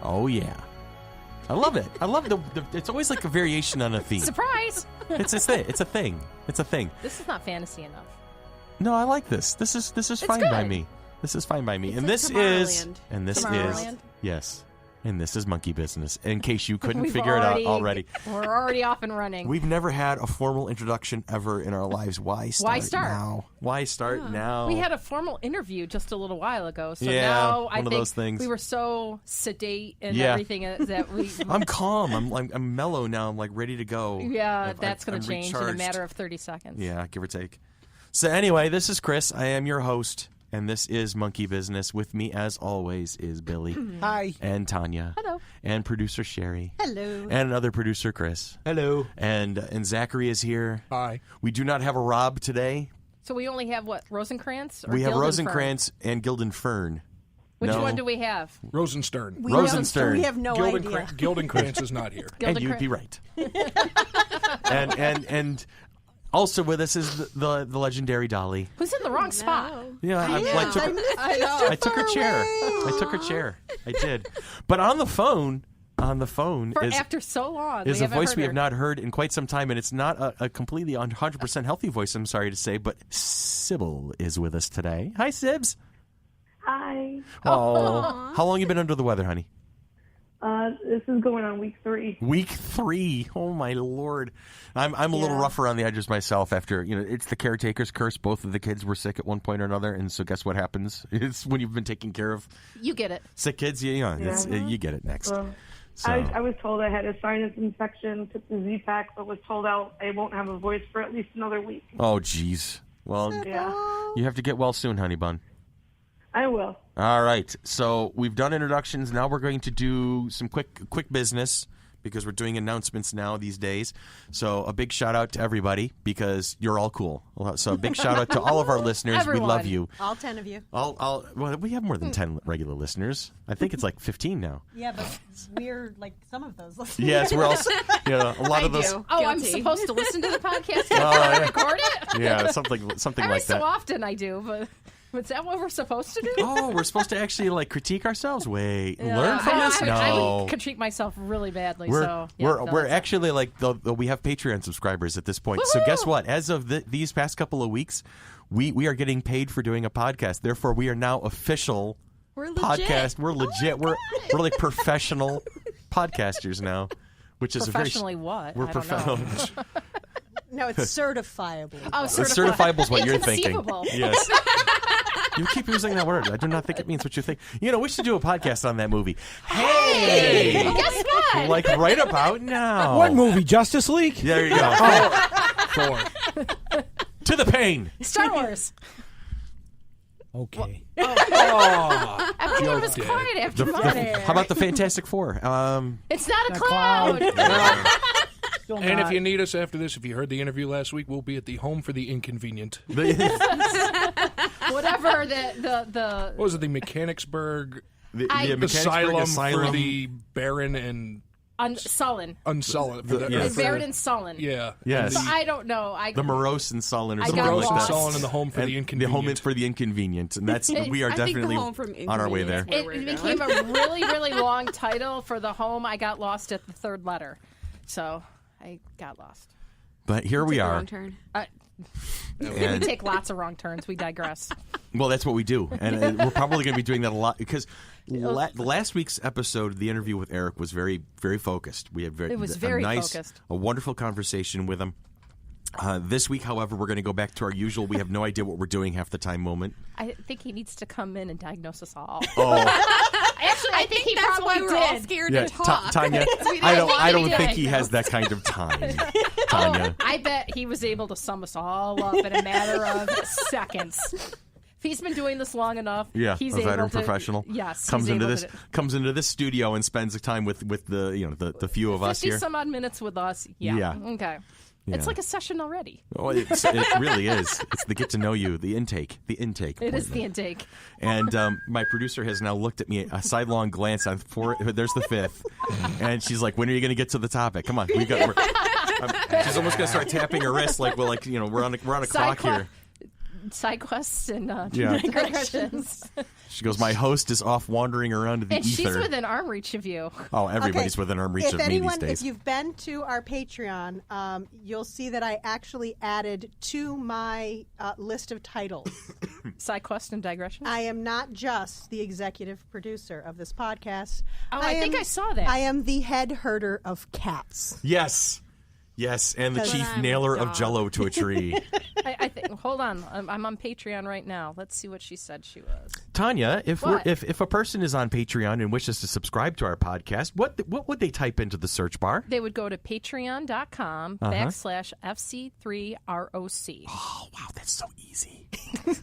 Oh, yeah. I love it. I love it's always like a variation on a theme. Surprise! It's a thing. It's a thing. It's a thing. This is not fantasy enough. No, I like this. This is fine good. by me. This is fine by me. It's and like this Tomorrowland. is Tomorrowland? yes. And this is Monkey Business. In case you couldn't We've figure it out already. We're already off and running. We've never had a formal introduction ever in our lives. Why start now? Why start now? We had a formal interview just a little while ago, so Yeah, now I one of think those things. we were so sedate and Yeah. everything that we. I'm calm. I'm mellow now. I'm like ready to go. Yeah, that's going I'm to change in a recharged. matter of 30 seconds. Yeah, give or take. So anyway, this is Chris. I am your host, and this is Monkey Business. With me, as always, is Billy. Hi. And Tanya. Hello. And producer Sherry. Hello. And another producer, Chris. Hello. And Zachary is here. Hi. We do not have a Rob today. So we only have what, Rosencrantz? Or We have Gildenfern? Rosencrantz and Gildenfern. Which No. one do we have? Rosenstern. Rosenstern. We have no idea. Gildenkrantz is not here. And you'd be right. and also with us is the legendary Dolly. Who's in the wrong spot? Yeah, I took her chair. I took her chair. I did. But on the phone is After so long. is we a voice haven't we heard have not heard in quite some time, and it's not a completely 100% healthy voice, I'm sorry to say, but Sybil is with us today. Hi, Sibs. Hi. Oh, how long you been under the weather, honey? This is going on week 3. Week 3. Oh my Lord, I'm a little rougher on the edges myself. After it's the caretaker's curse. Both of the kids were sick at one point or another, and so guess what happens? It's when you've been taking care of You get it. sick kids. You get it next. Well, So. I was told I had a sinus infection, took the Z-Pack, but was told I won't have a voice for at least another week. Oh, geez. Well, Yeah, you have to get well soon, honey bun. I will. All right. So we've done introductions. Now we're going to do some quick business because we're doing announcements now these days. So a big shout out to everybody because you're all cool. So a big shout out to all of our listeners. Everyone. We love you. All 10 of you. Well, we have more than 10 regular listeners. I think it's like 15 now. Yeah, but we're like some of those listeners. Yes, we're also a lot of those. do. Oh, I'm Guilty. supposed to listen to the podcast after Oh, I yeah. record it? Yeah, something Every like so that. often I do, but is that what we're supposed to do? Oh, we're supposed to actually critique ourselves. Wait, learn from us? I No. would critique myself really badly. We're That's actually we have Patreon subscribers at this point. So guess what? As of these past couple of weeks, we are getting paid for doing a podcast. Therefore, we are now official We're legit. podcast. We're legit. We're like professional podcasters now, which is professionally what? We're I don't know. professional. No, it's certifiable. Oh, Certifiable is what you're thinking. Inconceivable. Yes. You keep using that word. I do not think it means what you think. We should do a podcast on that movie. Hey! Guess what? Like right about now. What movie? Justice League? There you go. Thor. To the pain. Star Wars. Okay. Everyone was quiet after mine. How about the Fantastic Four? It's not a cloud. And if you need us after this, if you heard the interview last week, we'll be at the Home for the Inconvenient. Whatever the What was it? The Mechanicsburg Mechanicsburg Asylum for the Barren and Sullen. Unsullen. yes. Baron and Sullen. Yeah. Yes. So I don't know. The morose and sullen or I something got like Morose and lost. that. Sullen and the Home for And the Inconvenient. The home for the inconvenient, and that's we are I think definitely the Home from on our way there. Inconvenience It became a really, really long title for the home. I got lost at the third letter. So I got lost. But here we are. Wrong turn. We And, take lots of wrong turns. We digress. well, that's what we do, and we're probably going to be doing that a lot because last week's episode, the interview with Eric, was very, very focused. We had It was very nice, focused. a wonderful conversation with him. This week, however, we're going to go back to our usual. We have no idea what we're doing half the time moment. I think he needs to come in and diagnose us all. Oh, Actually, I think he that's probably why we're all did. scared yeah, to talk. Tanya. We I don't don't want think to he has that kind of time. Tanya. I bet he was able to sum us all up in a matter of seconds. If he's been doing this long enough, Yeah, he's a veteran able to, professional. Yes, comes he's into able this to, comes into this studio and spends the time with the few of us 50 here. some odd minutes with us. Yeah. Yeah. Okay. Yeah. It's like a session already. Oh, it really is. It's the get to know you, the intake. It is the appointment. intake. And my producer has now looked at me, a sidelong glance on there's the fifth, and she's like, "When are you going to get to the topic? Come on, she's almost going to start tapping her wrist like we're on a Side clock here." side quests and Yeah. digressions. She goes, my host is off wandering around in the And ether. she's within arm reach of you. Oh, everybody's Okay, within arm reach of me these days. If you've been to our Patreon, you'll see that I actually added to my list of titles. Side quest and digressions. I am not just the executive producer of this podcast. Oh, I think I saw that. I am the head herder of cats. Yes. Yes, and the chief I'm a nailer of dog. Jell-O to a tree. I think. Hold on, I'm on Patreon right now. Let's see what she said she was. Tanya, if What? if a person is on Patreon and wishes to subscribe to our podcast, what would they type into the search bar? They would go to patreon.com /FC3ROC. Oh, wow, that's so easy. Oh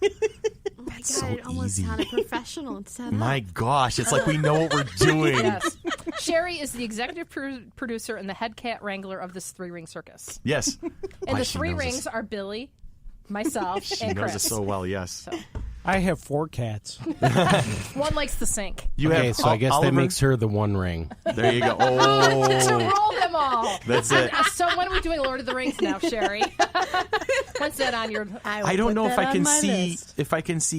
my God, so it almost easy. sounded professional and set up. My gosh, it's like we know what we're doing. Yes. Sherry is the executive producer and the head cat wrangler of this 3-ring circus. Yes. And Why, the she 3 knows rings us. are Billy, myself, She and knows Chris. us so well, yes. I have 4 cats. One likes to sink. You Okay, have so I guess Oliver. that makes her the One Ring. There you go. To Oh, roll them all. that's it. So when are we doing Lord of the Rings now, Sherry? What's that on your? I don't know if I can see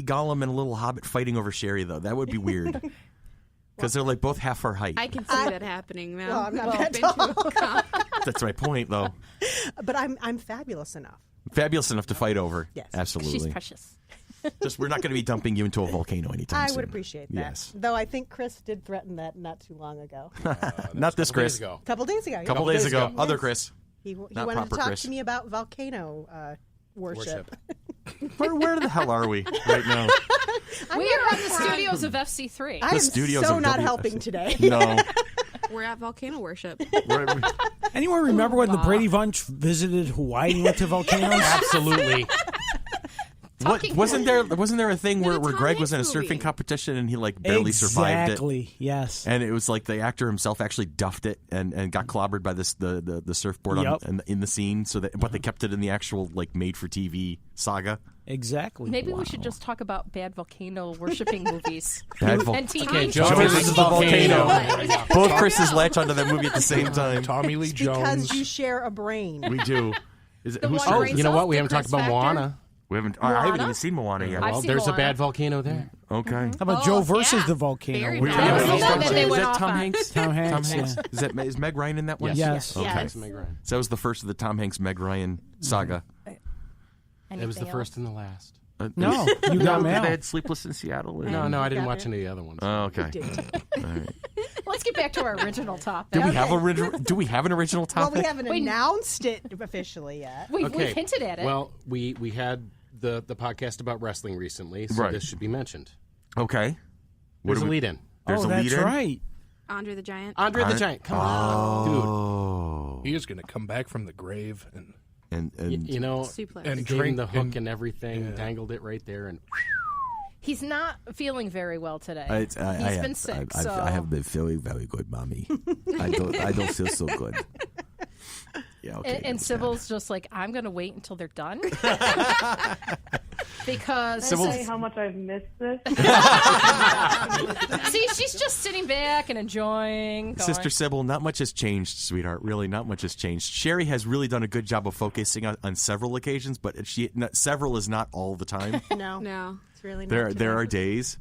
Gollum and a little Hobbit fighting over Sherry though. That would be weird. Because they're like both half our height. I can see that happening now. Well, I'm not Well, that been tall. to a con. That's my point, though. But I'm fabulous enough. Fabulous enough to fight over. Yes. Absolutely. She's precious. Just we're not going to be dumping you into a volcano anytime I soon. would appreciate that. Yes. Though I think Chris did threaten that not too long ago. Not this Chris. A couple days ago. yeah. Couple days ago. Yes. Other Chris. He Not wanted to proper talk Chris. to me about volcano worship. Where the hell are we right now? We are on the studios of FC3. I am studios so of not WFC. helping today. No. We're at volcano worship. Anyone remember when the Brady Bunch visited Hawaii and went to volcanoes? Absolutely. Wasn't there a thing where Tom Greg was in a Hanks surfing movie. competition and he like barely survived it? Exactly, yes. And it was like the actor himself actually duffed it and got clobbered by the surfboard Yep. in the scene. But they kept it in the actual like made for TV saga. Exactly. Maybe we should just talk about bad volcano worshipping movies Bad and TV Okay, shows. Joe versus the volcano. What? Both Chris's latch onto that movie at the same time. Tommy Lee Because Jones. you share a brain. We do. Is it, The who's one Oh, brain you know cells, what? We the haven't talked Chris about factor. Moana. We haven't. I haven't Moana? even seen Moana yet. I've Well, seen there's a Moana. bad volcano there. Okay. How about Joe versus the volcano? Very Which bad. one? I was the one that they Is went that off Tom on. Hanks? Tom Hanks. Tom Hanks. Yeah. Is Meg Ryan in that one? Yes. Okay. Yes. Meg Ryan. So that was the first of the Tom Hanks Meg Ryan saga. It was Anything the first and the last. No, you got mail. They had Sleepless in Seattle. No, I didn't got watch it. any of the other ones. Oh, okay. Let's get back to our original topic. Do we have an original Well, topic? we haven't announced it officially yet. We've hinted at it. Well, we had the podcast about wrestling recently, so Right. this should be mentioned. Okay. There's a do we- lead-in. There's oh, a that's lead-in? right. Andre the Giant. Andre the Giant. Come on, Oh. He is going to come back from the grave and And You know, Suplex. and gave him the hook and- and everything, dangled it right there, and He's not feeling very well today. He's been sick, so I have been feeling very good, mommy. I don't feel so good. Yeah, okay. and Sybil's just like, I'm going to wait until they're done. Because Can I say how much I've missed this? see, she's just sitting back and enjoying. Going, Sister Sybil, not much has changed, sweetheart. Really, not much has changed. Sherry has really done a good job of focusing on several occasions, but several is not all the time. No. It's really not There today. are days.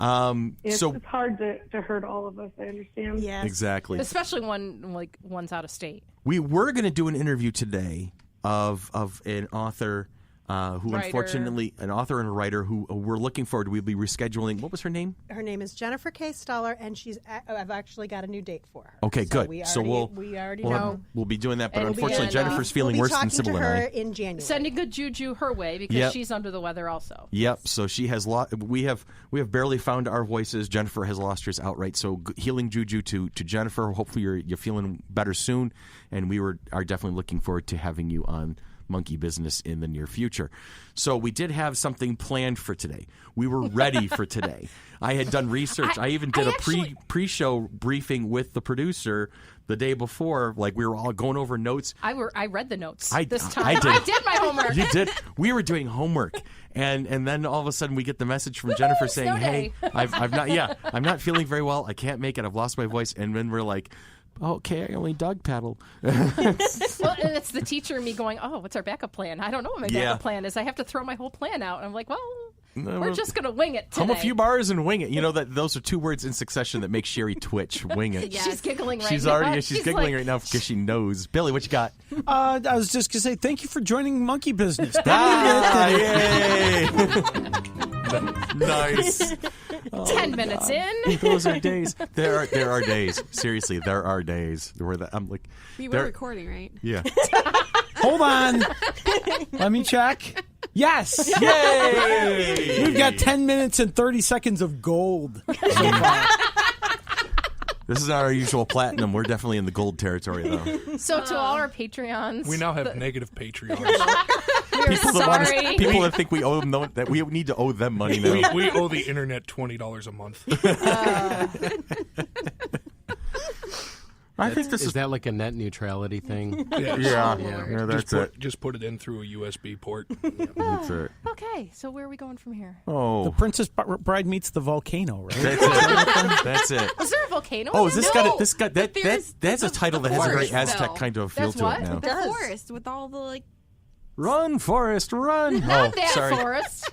It's So hard to hurt all of us. I understand. Yes. exactly. especially one's out of state. We were going to do an interview today of an author who Writer. unfortunately, an author and a writer who we're looking forward to. We'll be rescheduling. What was her name? Her name is Jennifer K. Stoller, and I've actually got a new date for her. Okay, good. We So already know. we'll be doing that, but And unfortunately, we'll Jennifer's feeling we'll worse be than talking Sybil to and her I. in January. Sending good juju her way because Yep. she's under the weather also. Yep. So she has we have barely found our voices. Jennifer has lost hers outright. So healing juju to Jennifer. Hopefully you're feeling better soon, and we are definitely looking forward to having you on Monkey Business in the near future. So we did have something planned for today. We were ready for today. I had done research. I even did a pre-show briefing with the producer the day before. Like we were all going over notes. I read the notes I this time. I did. I did my homework. You did. We were doing homework, and then all of a sudden we get the message from Jennifer saying, snow "Hey, day." I'm not feeling very well. I can't make it. I've lost my voice." And then we're like, Okay, I only dog paddle. Well, and it's the teacher and me going, oh, what's our backup plan? I don't know what my backup plan is. I have to throw my whole plan out. And I'm like, well, we're just going to wing it today. Hum a few bars and wing it. You know that those are two words in succession that make Sherry twitch. Wing it. Yes. She's giggling right She's now. already she's giggling like, right now because she knows. Billy, what you got? I was just going to say thank you for joining Monkey Business. Yay! Nice. 10 minutes in. Those are days. There are days. Seriously, there are days where I'm like. We were recording, right? Yeah. Hold on. Let me check. Yes. Yay! We've got 10 minutes and 30 seconds of gold so far. This is not our usual platinum. We're definitely in the gold territory, though. So to all our Patreons. We now have negative Patreons. We're People sorry. that think we owe them that we need to owe them money now. we owe the internet $20 a month. I think this is that like a net neutrality thing? Yeah, that's it. Just put it in through a USB port. That's it. Okay, so where are we going from here? Oh, The Princess Bride meets the volcano, right? that's it. That's it. Was there a volcano? Oh, in is this it? got it? This got that. there's That's a title that has a very forest, Aztec though. kind of feel That's to what? it now. The does. forest with all the like, Run, Forrest, run! Not that sorry. forest.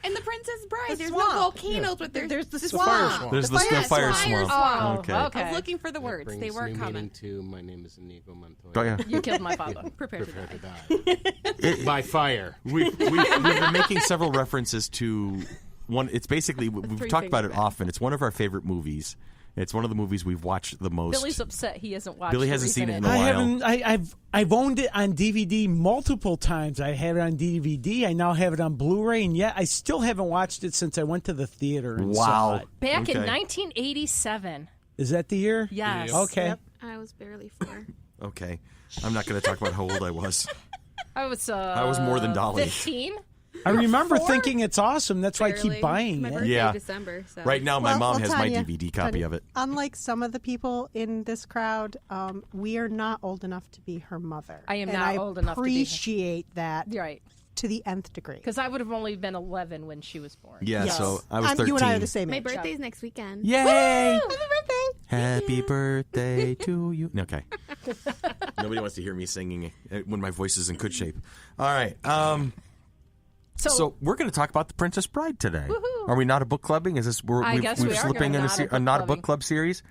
and the Princess Bride. There's swamp. no volcanoes, but there's the fire swamp. There's the fire swamp. Oh, Okay. I okay. was looking for the words. Brings They weren't new coming. meaning to my name is Inigo Montoya. Oh, yeah. You killed my father. Prepare to Prepare die. to die. By fire. We've been making several references to one. It's basically we've Three talked about it Finger Death. often. It's one of our favorite movies. It's one of the movies we've watched the most. Billy's upset he hasn't watched Billy the hasn't seen recent it in a I while. haven't. I've owned it on DVD multiple times. I have it on DVD. I now have it on Blu-ray, and yet I still haven't watched it since I went to the theater and saw Wow. it. Back in Okay. 1987. Is that the year? Yes. Okay. Yep. I was barely 4. Okay, I'm not going to talk about how old I was. I was more than Dolly. 15. I remember thinking it's awesome. That's why I keep Barely. buying My it. birthday Yeah. December. So. Right now, my mom has my Tanya, DVD copy Tanya, of it. Unlike some of the people in this crowd, we are not old enough to be her mother. I am and not I old enough to be her- appreciate that Right. to the nth degree. Because I would have only been 11 when she was born. Yeah, Yes. so I was 13. You and I are the same My age. birthday's next weekend. Yay! Happy birthday! Happy birthday to you. Okay. Nobody wants to hear me singing when my voice is in good shape. All right. So we're going to talk about The Princess Bride today. Woohoo. Are we not a book clubbing? Is this I guess we are slipping going in not a book a not a clubbing. book club series?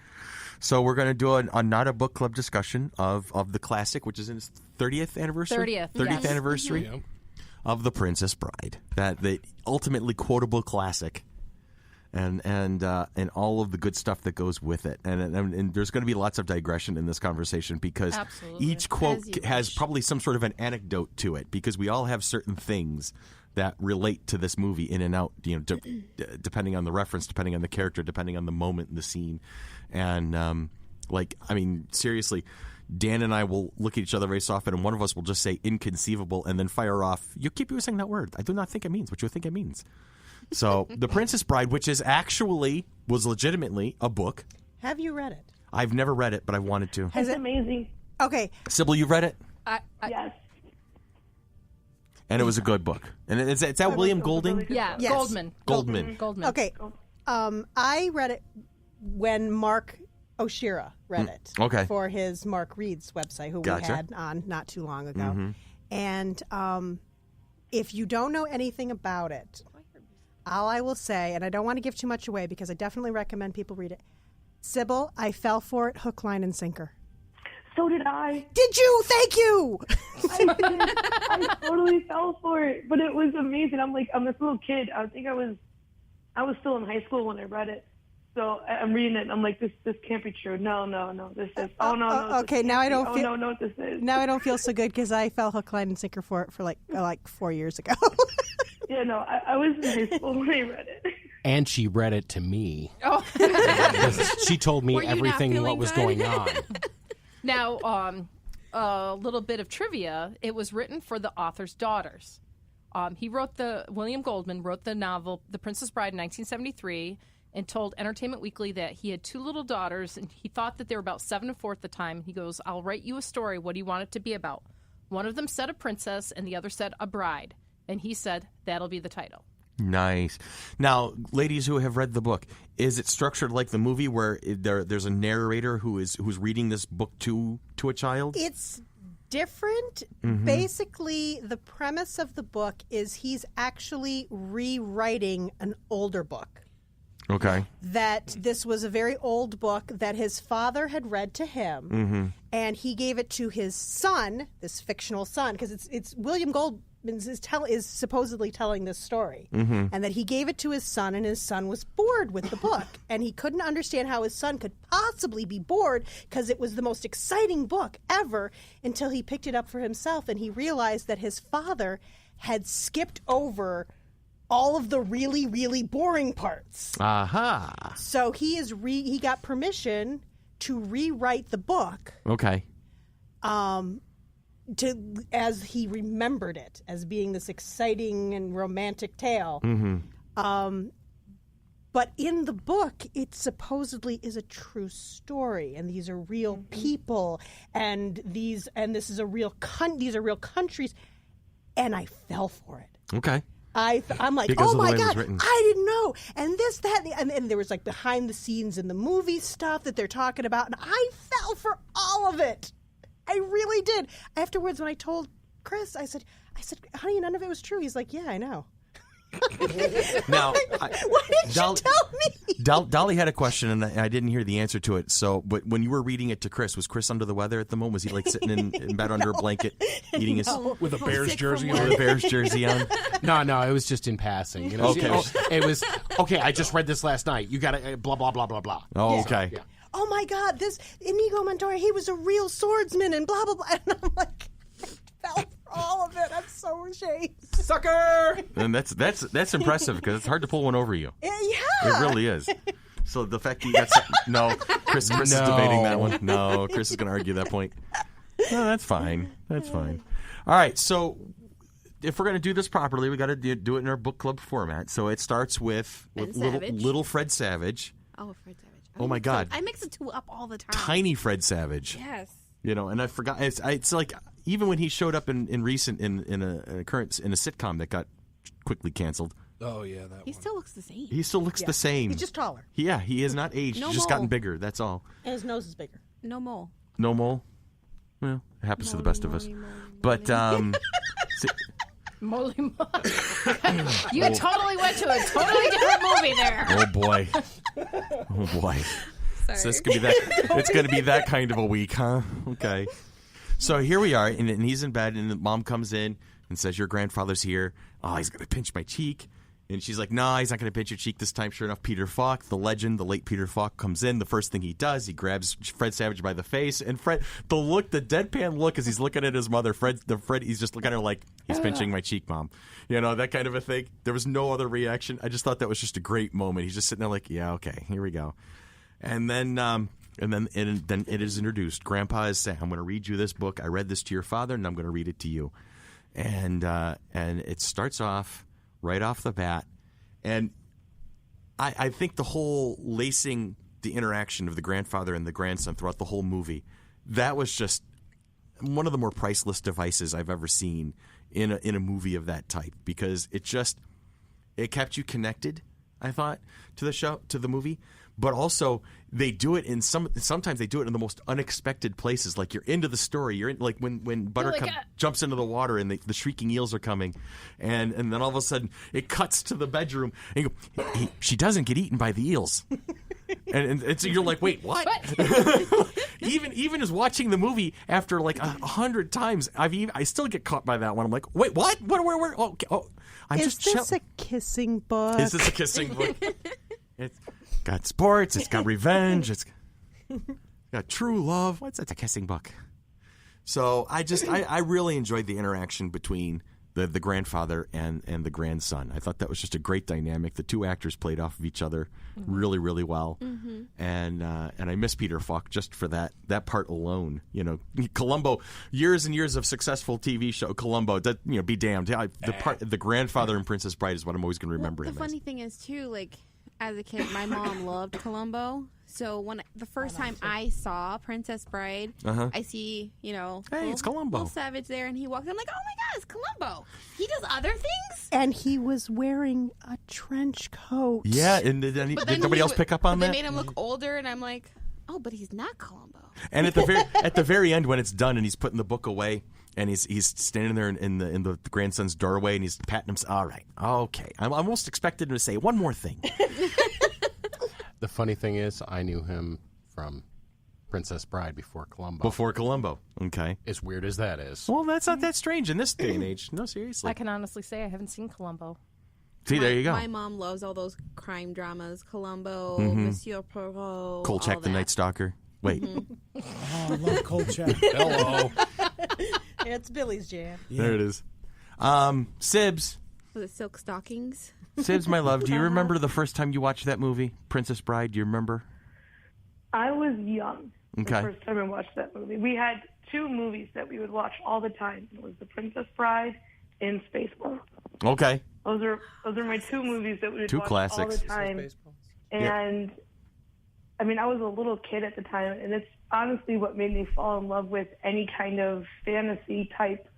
So we're going to do a not a book club discussion of the classic, which is in its 30th anniversary. 30th, 30th yes. anniversary Yeah. of The Princess Bride. The ultimately quotable classic. And all of the good stuff that goes with it, and there's going to be lots of digression in this conversation because Absolutely. each quote As you has wish. probably some sort of an anecdote to it because we all have certain things that relate to this movie in and out, depending on the reference, depending on the character, depending on the moment in the scene, and seriously. Dan and I will look at each other very often, and one of us will just say inconceivable and then fire off. You keep using that word. I do not think it means what you think it means. So, The Princess Bride, which was legitimately a book. Have you read it? I've never read it, but I wanted to. It's amazing. Okay. Sybil, you read it? Yes. And it was a good book. And it's that William Golding? Yeah, Yes. Goldman. Okay. I read it when Mark Oshira read it. Okay. For his Mark Reed's website, who Gotcha. we had on not too long ago. And if you don't know anything about it, all I will say, and I don't want to give too much away because I definitely recommend people read it. Sybil, I fell for it hook, line, and sinker. So did I. Did you? Thank you. I totally fell for it, but it was amazing. I'm this little kid. I think I was still in high school when I read it. So I'm reading it. And I'm like, this can't be true. No. This is. Oh no. This Okay, can't now I be. don't Oh feel. no, this is. Now I don't feel so good because I fell hook, line, and sinker for it for like 4 years ago. Yeah, no. I was in high school when I read it. And she read it to me. Oh. She told me Were you not everything feeling what was good? going on. Now, a little bit of trivia. It was written for the author's daughters. William Goldman wrote the novel The Princess Bride in 1973 and told Entertainment Weekly that he had 2 little daughters and he thought that they were about 7 and 4 at the time. He goes, I'll write you a story. What do you want it to be about? One of them said a princess and the other said a bride. And he said, that'll be the title. Nice. Now, ladies who have read the book, is it structured like the movie where there's a narrator who's reading this book to a child? It's different. Basically, the premise of the book is he's actually rewriting an older book. Okay. That this was a very old book that his father had read to him, and he gave it to his son, this fictional son, because it's William Goldman is supposedly telling this story, and that he gave it to his son, and his son was bored with the book, and he couldn't understand how his son could possibly be bored because it was the most exciting book ever until he picked it up for himself, and he realized that his father had skipped over all of the really, really boring parts. Aha. So he got permission to rewrite the book. Okay. As he remembered it as being this exciting and romantic tale. But in the book, it supposedly is a true story, and these are real people, and this is a real these are real countries, and I fell for it. Okay. I'm like, Because oh of the my way it was God, written. I didn't know. And this, that, and there was like behind the scenes in the movie stuff that they're talking about, and I fell for all of it. I really did. Afterwards, when I told Chris, I said, honey, none of it was true. He's like, yeah, I know. Now, why didn't you tell me? Dolly had a question, and I didn't hear the answer to it. So, but when you were reading it to Chris, was Chris under the weather at the moment? Was he like sitting in bed under a blanket, eating his With a Bears jersey on. with a Bears jersey on? No, it was just in passing. You know, Okay. It was, okay, I just read this last night. You got to blah, blah, blah, blah, blah. Oh, okay. Yeah. Oh my God, this Inigo Montoya, he was a real swordsman and blah, blah, blah. And I'm like, I fell for all of it. I'm so ashamed. Sucker! And that's impressive because it's hard to pull one over you. Yeah. It really is. So the fact that you got no, Chris is debating that one. No, Chris is going to argue that point. No, that's fine. That's fine. All right, so if we're going to do this properly, we got to do it in our book club format. So it starts with little Fred Savage. Oh, Fred Savage. Oh my God! I mix the two up all the time. Tiny Fred Savage. Yes. You know, and I forgot. It's like even when he showed up in a sitcom that got quickly canceled. Oh yeah, that He one. still looks the same. He still looks the same. He's just taller. Yeah, he has not aged. No He's just mole. gotten bigger. That's all. And his nose is bigger. No mole. No mole. Well, it happens to the best of us. Molly. But Moly You totally went to a totally different movie there. oh boy, oh boy. Sorry. So it's gonna be that kind of a week, huh? Okay. So here we are, and he's in bed, and the mom comes in and says, "Your grandfather's here." Oh, he's gonna pinch my cheek. And she's like, "No, he's not going to pinch your cheek this time." Sure enough, Peter Falk, the legend, the late Peter Falk, comes in. The first thing he does, he grabs Fred Savage by the face, and Fred, the deadpan look as he's looking at his mother, Fred, he's just looking at her like, "He's pinching my cheek, Mom," you know, that kind of a thing. There was no other reaction. I just thought that was just a great moment. He's just sitting there like, "Yeah, okay, here we go," and then it is introduced. Grandpa is saying, "I'm going to read you this book. I read this to your father, and I'm going to read it to you," and it starts off right off the bat. And I think the whole lacing the interaction of the grandfather and the grandson throughout the whole movie, that was just one of the more priceless devices I've ever seen in a movie of that type, because it kept you connected, I thought, to the movie. But also, they do it sometimes they do it in the most unexpected places. Like, you're into the story. You're in, like when Buttercup jumps into the water and the shrieking eels are coming, and then all of a sudden it cuts to the bedroom and you go, she doesn't get eaten by the eels. and so you're like, wait, what? even as watching the movie after like 100 times, I still get caught by that one. I'm like, wait, what? Where? Oh, okay. Is this a kissing book? Is this a kissing book? It's got sports. It's got revenge. It's got true love. What's that? It's a kissing book. So I really enjoyed the interaction between the grandfather and the grandson. I thought that was just a great dynamic. The two actors played off of each other really, really well. Mm-hmm. And I miss Peter Falk just for that part alone. You know, Columbo, years and years of successful TV show. Columbo, be damned. The grandfather in Princess Bride is what I'm always going to remember him The funny as. thing is too, like, as a kid, my mom loved Columbo, So the first time I saw Princess Bride, I see, hey, it's Columbo. Little Savage there, and he walks. I'm like, oh my God, it's Columbo. He does other things. And he was wearing a trench coat. Yeah, and did nobody else pick up on that? They made him look older, and I'm like, oh, but he's not Columbo. And at the very end, when it's done, and he's putting the book away, and he's standing there in the grandson's doorway, and he's patting him. All right, okay. I almost expected him to say one more thing. The funny thing is, I knew him from Princess Bride before Columbo. Before Columbo, okay. As weird as that is. Well, that's not that strange in this day and age. No, seriously. I can honestly say I haven't seen Columbo. See, there you go. My mom loves all those crime dramas. Columbo, Monsieur Poirot. Kolchak the Night Stalker. Wait. Oh, I love Kolchak. Hello. It's Billy's jam. There it is. Sibs. Was it Silk Stockings? Sibs, my love, do you remember the first time you watched that movie, Princess Bride? Do you remember? I was young Okay. the first time I watched that movie. We had two movies that we would watch all the time. It was The Princess Bride and Spaceballs. Okay. Those are my two movies that we would Two watch classics. all the time. And I mean, I was a little kid at the time, and it's honestly what made me fall in love with any kind of fantasy type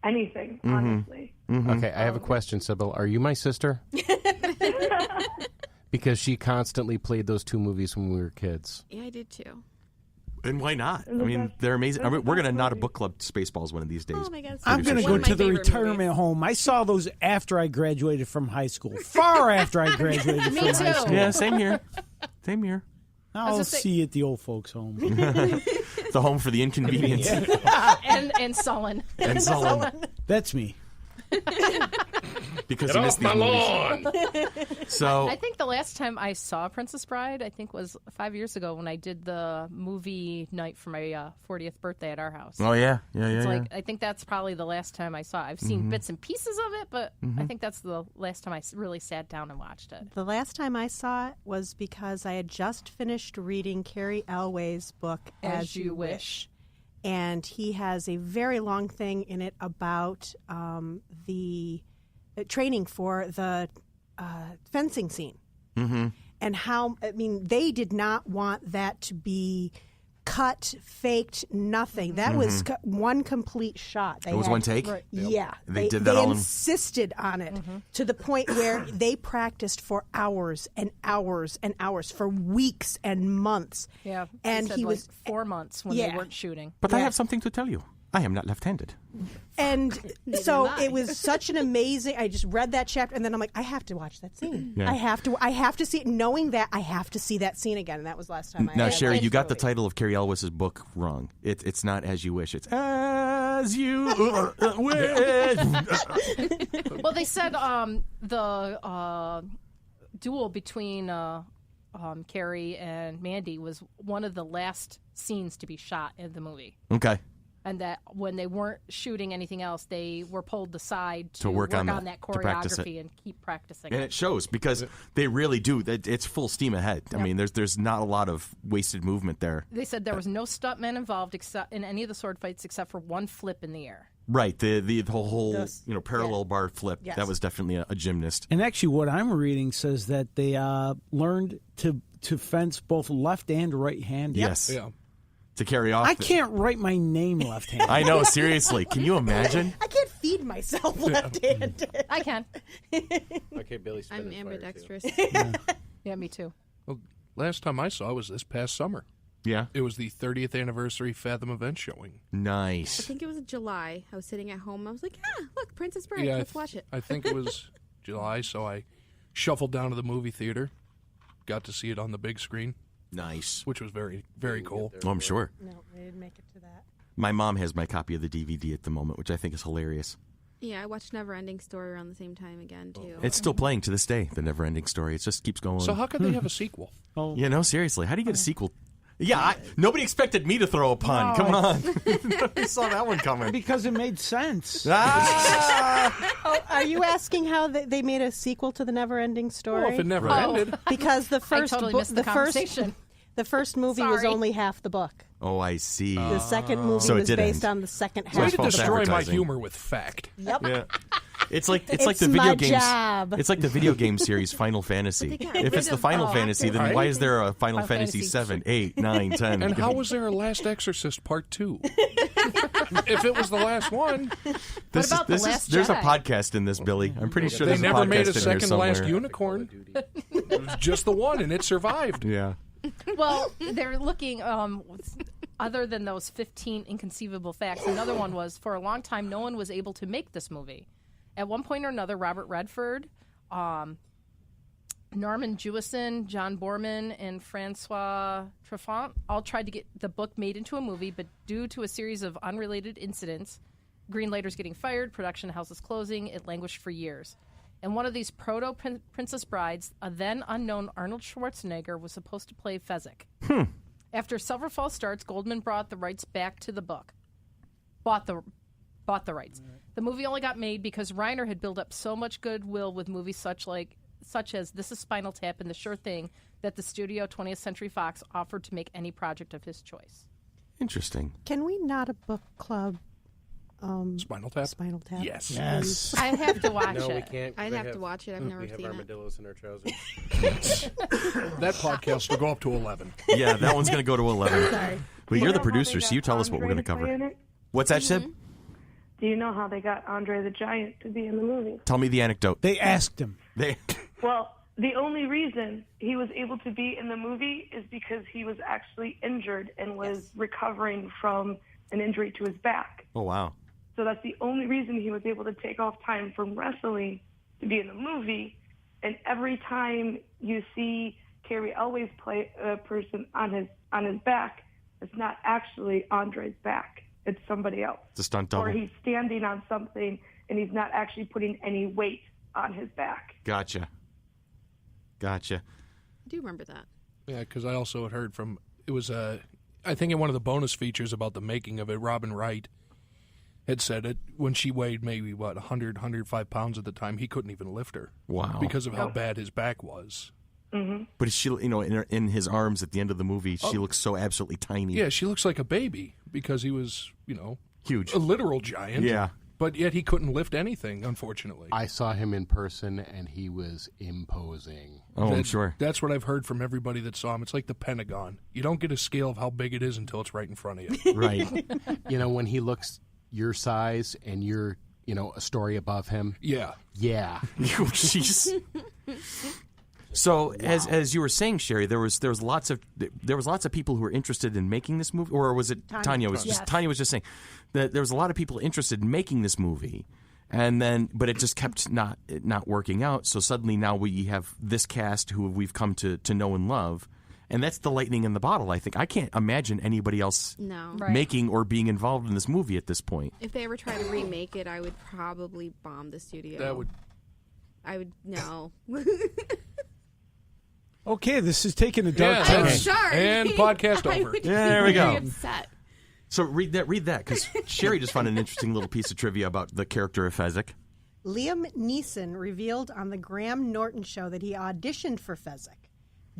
anything, honestly. Okay, I have a question, Sybil. Are you my sister? Because she constantly played those two movies when we were kids. Yeah, I did too. And why not? I mean, they're amazing. I mean, we're going to not a book club Spaceballs one of these days. Oh my God! I'm going to go to the retirement home. I saw those after I graduated from high school. Far after I graduated from high school. Yeah, same here. Same here. I'll see you at the old folks' home. The home for the inconvenience. and sullen. And sullen. That's me. Because Get you off missed my these lawn. movies. So I think the last time I saw Princess Bride, I think was 5 years ago when I did the movie night for my 40th birthday at our house. Oh yeah. It's like I think that's probably the last time I saw it. I've seen bits and pieces of it, but I think that's the last time I really sat down and watched it. The last time I saw it was because I had just finished reading Carrie Elway's book, As You Wish. And he has a very long thing in it about the training for the fencing scene. And how, I mean, they did not want that to be cut, faked, nothing. That was one complete shot. It was one take? Right. Yeah. They did that all in... insisted on it to the point where they practiced for hours and hours and hours, for weeks and months. Yeah. And he was 4 months when they weren't shooting. But I have something to tell you. I am not left-handed. And so it was such an amazing. I just read that chapter, and then I'm like, I have to watch that scene. Yeah. I have to see it. Knowing that, I have to see that scene again. And that was the last time. Now, I Sherry, you got the it. title of Carrie Elwes' book wrong. It's not As You Wish. It's As You Wish. Well, they said the duel between Carrie and Mandy was one of the last scenes to be shot in the movie. Okay. And that when they weren't shooting anything else, they were pulled aside to work on that to practice it. choreography and keep practicing. And it shows because they really do. It's full steam ahead. I mean, there's not a lot of wasted movement there. They said there was no stuntmen involved except in any of the sword fights except for one flip in the air. Right, the whole parallel bar flip. Yes. That was definitely a gymnast. And actually, what I'm reading says that they learned to fence both left and right-handed. Yes. Yeah. To carry off. I can't write my name left-handed. I know, seriously. Can you imagine? I can't feed myself left-handed. I can. Okay, Billy. I'm ambidextrous. Yeah, me too. Well, last time I saw it was this past summer. Yeah. It was the 30th anniversary Fathom event showing. I Nice. think it was July. I was sitting at home. I was like, look, Princess Bride. Yeah, Let's watch it. I think it was July, so I shuffled down to the movie theater, got to see it on the big screen, Nice. which was very, very cool. Oh, I'm sure. No, I didn't make it to that. My mom has my copy of the DVD at the moment, which I think is hilarious. Yeah, I watched Neverending Story around the same time again, too. It's still playing to this day, the never-ending story. It just keeps going. So how could they have a sequel? Oh, You know, seriously, how do you get a sequel? Yeah, nobody expected me to throw a pun. No, Come on. Nobody saw that one coming. because it made sense. Oh, are you asking how they made a sequel to the Never-Ending Story? Well, if it never ended. Because the first totally book, missed the conversation. The first movie was Sorry. only half the book. Oh, I see. The second movie So it was did based end. on the second So Way half. to false destroy my advertising. humor with fact. Yep. Yeah. It's like the It's video my games. job. It's like the video game series Final Fantasy. If it's the Final Fantasy, then why is there a Final Fantasy 7, 8, 9, 10? And how was there a Last Exorcist Part 2? If it was the last one, There's a podcast in this, Billy. I'm pretty sure they there's never a podcast made a in here second somewhere. Last Unicorn. It was just the one, and it survived. Yeah. Well, they're looking, other than those 15 inconceivable facts, another one was, for a long time, no one was able to make this movie. At one point or another, Robert Redford, Norman Jewison, John Borman, and Francois Truffaut all tried to get the book made into a movie, but due to a series of unrelated incidents, greenlighters getting fired, production houses closing, it languished for years. And one of these proto-Princess Brides, a then unknown Arnold Schwarzenegger, was supposed to play Fezzik. After several false starts, Goldman brought the rights back to the book. Bought the rights. The movie only got made because Reiner had built up so much goodwill with movies such as This Is Spinal Tap and The Sure Thing that the studio 20th Century Fox offered to make any project of his choice. Interesting. Can we not a book club? Spinal Tap? Spinal Tap. Yes. I have to watch No, we it. can't. I'd have to watch it. I've never We have seen it. armadillos in our trousers. That podcast will go up to 11. Yeah, that one's going to go to 11. Sorry. But you're You the know how producer, they so got you tell us what we're Andre going to to play in cover. it? What's that, Sib? Do you know how they got Andre the Giant to be in the movie? Tell me the anecdote. They asked him. Well, the only reason he was able to be in the movie is because he was actually injured and was recovering from an injury to his back. Oh, wow. So that's the only reason he was able to take off time from wrestling to be in the movie. And every time you see Carrie Elway's play a person on his back, it's not actually Andre's back. It's somebody else. It's a stunt double. Or he's standing on something and he's not actually putting any weight on his back. Gotcha. I do remember that. Yeah, because I also had heard from, it was, I think in one of the bonus features about the making of it, Robin Wright had said it when she weighed maybe, 100, 105 pounds at the time, he couldn't even lift her. Wow. Because of how bad his back was. But she, in his arms at the end of the movie, she looks so absolutely tiny. Yeah, she looks like a baby because he was, Huge. a literal giant. Yeah. But yet he couldn't lift anything, unfortunately. I saw him in person, and he was imposing. Oh, I'm sure. That's what I've heard from everybody that saw him. It's like the Pentagon. You don't get a scale of how big it is until it's right in front of you. Right. When he looks your size and you're, a story above him. Yeah. Yeah. Jeez. So as you were saying, Sherry, there was lots of people who were interested in making this movie, or was it Tanya? Tanya was just saying that there was a lot of people interested in making this movie, but it just kept not working out. So suddenly now we have this cast who we've come to know and love, and that's the lightning in the bottle. I think I can't imagine anybody else making or being involved in this movie at this point. If they ever try to remake it, I would probably bomb the studio. I would no. Okay, this is taking a dark turn. I'm sorry. And podcast I over. would Yeah, there we be go. very upset. So read that, because Sherry just found an interesting little piece of trivia about the character of Fezzik. Liam Neeson revealed on the Graham Norton show that he auditioned for Fezzik.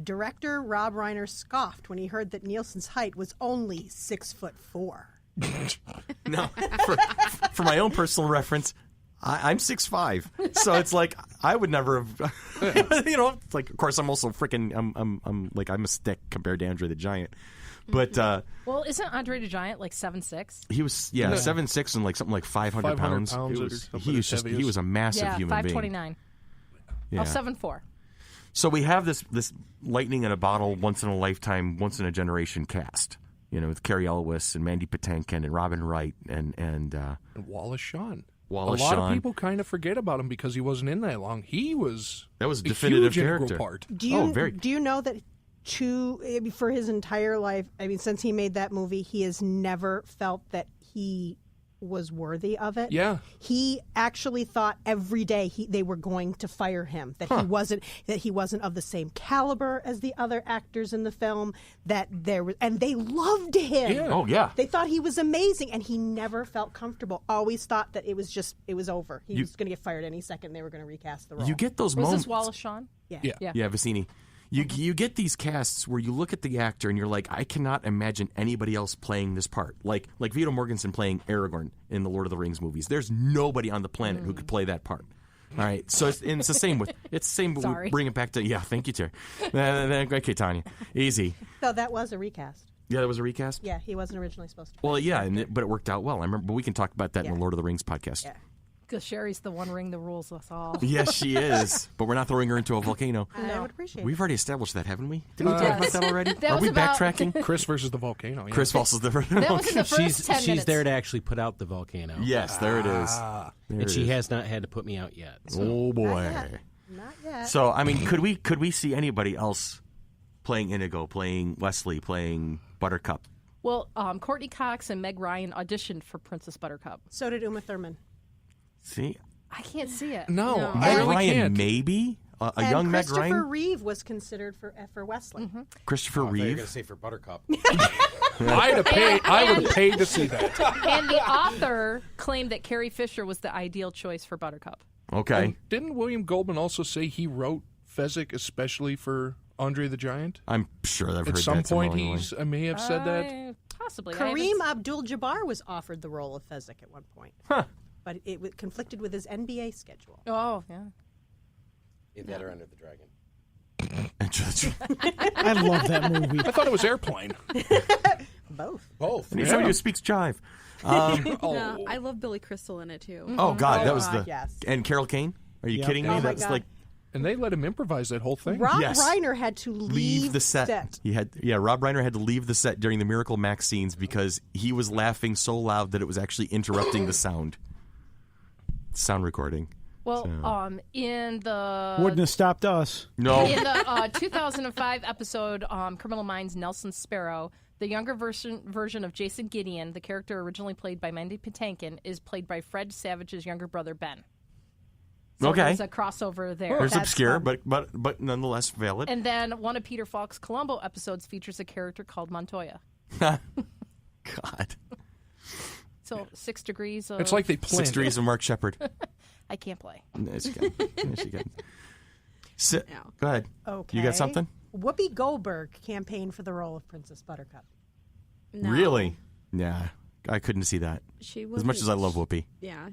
Director Rob Reiner scoffed when he heard that Nielsen's height was only 6'4". No, for my own personal reference, I'm 6'5", so it's like I would never have. It's like, of course, I'm also freaking. I'm a stick compared to Andre the Giant, but Well, isn't Andre the Giant like 7'6"? he was 7'6" and something like 500 pounds. He was a massive human being. 5'29". Yeah. Oh, 7'4". So we have this lightning in a bottle, once in a lifetime, once in a generation cast. With Carrie Elwes and Mandy Patinkin and Robin Wright and Wallace Shawn. A Wallace lot Shawn. of people kind of forget about him because he wasn't in that long. That was a definitive huge integral character. part. Do you know that for his entire life, since he made that movie, he has never felt that he was worthy of it? Yeah. He actually thought every day they were going to fire him, that he wasn't of the same caliber as the other actors in the film, and they loved him. Yeah. Oh yeah. They thought he was amazing, and he never felt comfortable. Always thought that it was over. He was going to get fired any second. They were going to recast the role. You get those Was moments. this Wallace Shawn? Yeah. Yeah. Yeah, Vicini. You get these casts where you look at the actor and you're like, I cannot imagine anybody else playing this part. Like Viggo Mortensen playing Aragorn in the Lord of the Rings movies. There's nobody on the planet who could play that part. All right, so it's the same with Sorry. Bring it back to thank you, Terry. Okay, Tanya, easy. So that was a recast. Yeah, that was a recast. Yeah, he wasn't originally supposed to. Well, yeah, but it worked out well. I remember, but we can talk about that in the Lord of the Rings podcast. Yeah. Because Sherry's the one ring that rules us all. Yes, she is. But we're not throwing her into a volcano. I would appreciate We've it. already established that, haven't we? Didn't we talk about that already? That Are was we about- backtracking? Chris versus the volcano. Yeah. Chris versus the That was in the first 10 She's minutes. there to actually put out the volcano. Yes, there it is. There And it she is. has not had to put me out yet. So. Oh boy. Not yet. So I mean, could we see anybody else playing Inigo, playing Wesley, playing Buttercup? Well, Courtney Cox and Meg Ryan auditioned for Princess Buttercup. So did Uma Thurman. See, I can't see it. No, No. I Meg really Ryan, can't. maybe a And young Meg Christopher Ryan, Reeve was considered for Wesley. Christopher I thought you were Reeve. going to say for Buttercup. I would have paid to see that. And the author claimed that Carrie Fisher was the ideal choice for Buttercup. Okay, And didn't William Goldman also say he wrote Fezzik especially for Andre the Giant? I'm sure I've heard At some that somewhere point, along the way. I may have said that. Possibly. I Kareem haven't- Abdul-Jabbar was offered the role of Fezzik at one point. Huh. But it conflicted with his NBA schedule. Oh, yeah. Either that or Under the Dragon. I love that movie. I thought it was Airplane. Both. Both. I need somebody who speaks jive. No, I love Billy Crystal in it too. Oh God, that was God, the yes. and Carol Kane. Are you Yep. kidding me? Oh, my That's God. like And they let him improvise that whole thing. Rob Yes. Reiner had to leave the set. Rob Reiner had to leave the set during the Miracle Max scenes because he was laughing so loud that it was actually interrupting the sound recording. Well, in the Wouldn't have stopped us. No, in the 2005 episode Criminal Minds Nelson Sparrow, the younger version of Jason Gideon, the character originally played by Mandy Patinkin, is played by Fred Savage's younger brother Ben. So Okay. there's a crossover there. there's That's obscure, fun. but nonetheless valid. And then one of Peter Falk's Columbo episodes features a character called Montoya. God, So 6 degrees of... It's like they 6 planned. degrees of Mark Shepard. I can't play. Yes, you can. Yes, you can. No. Go ahead. Okay. You got something? Whoopi Goldberg campaigned for the role of Princess Buttercup. No. Really? Yeah, I couldn't see that. She As much as I love Whoopi. Yeah.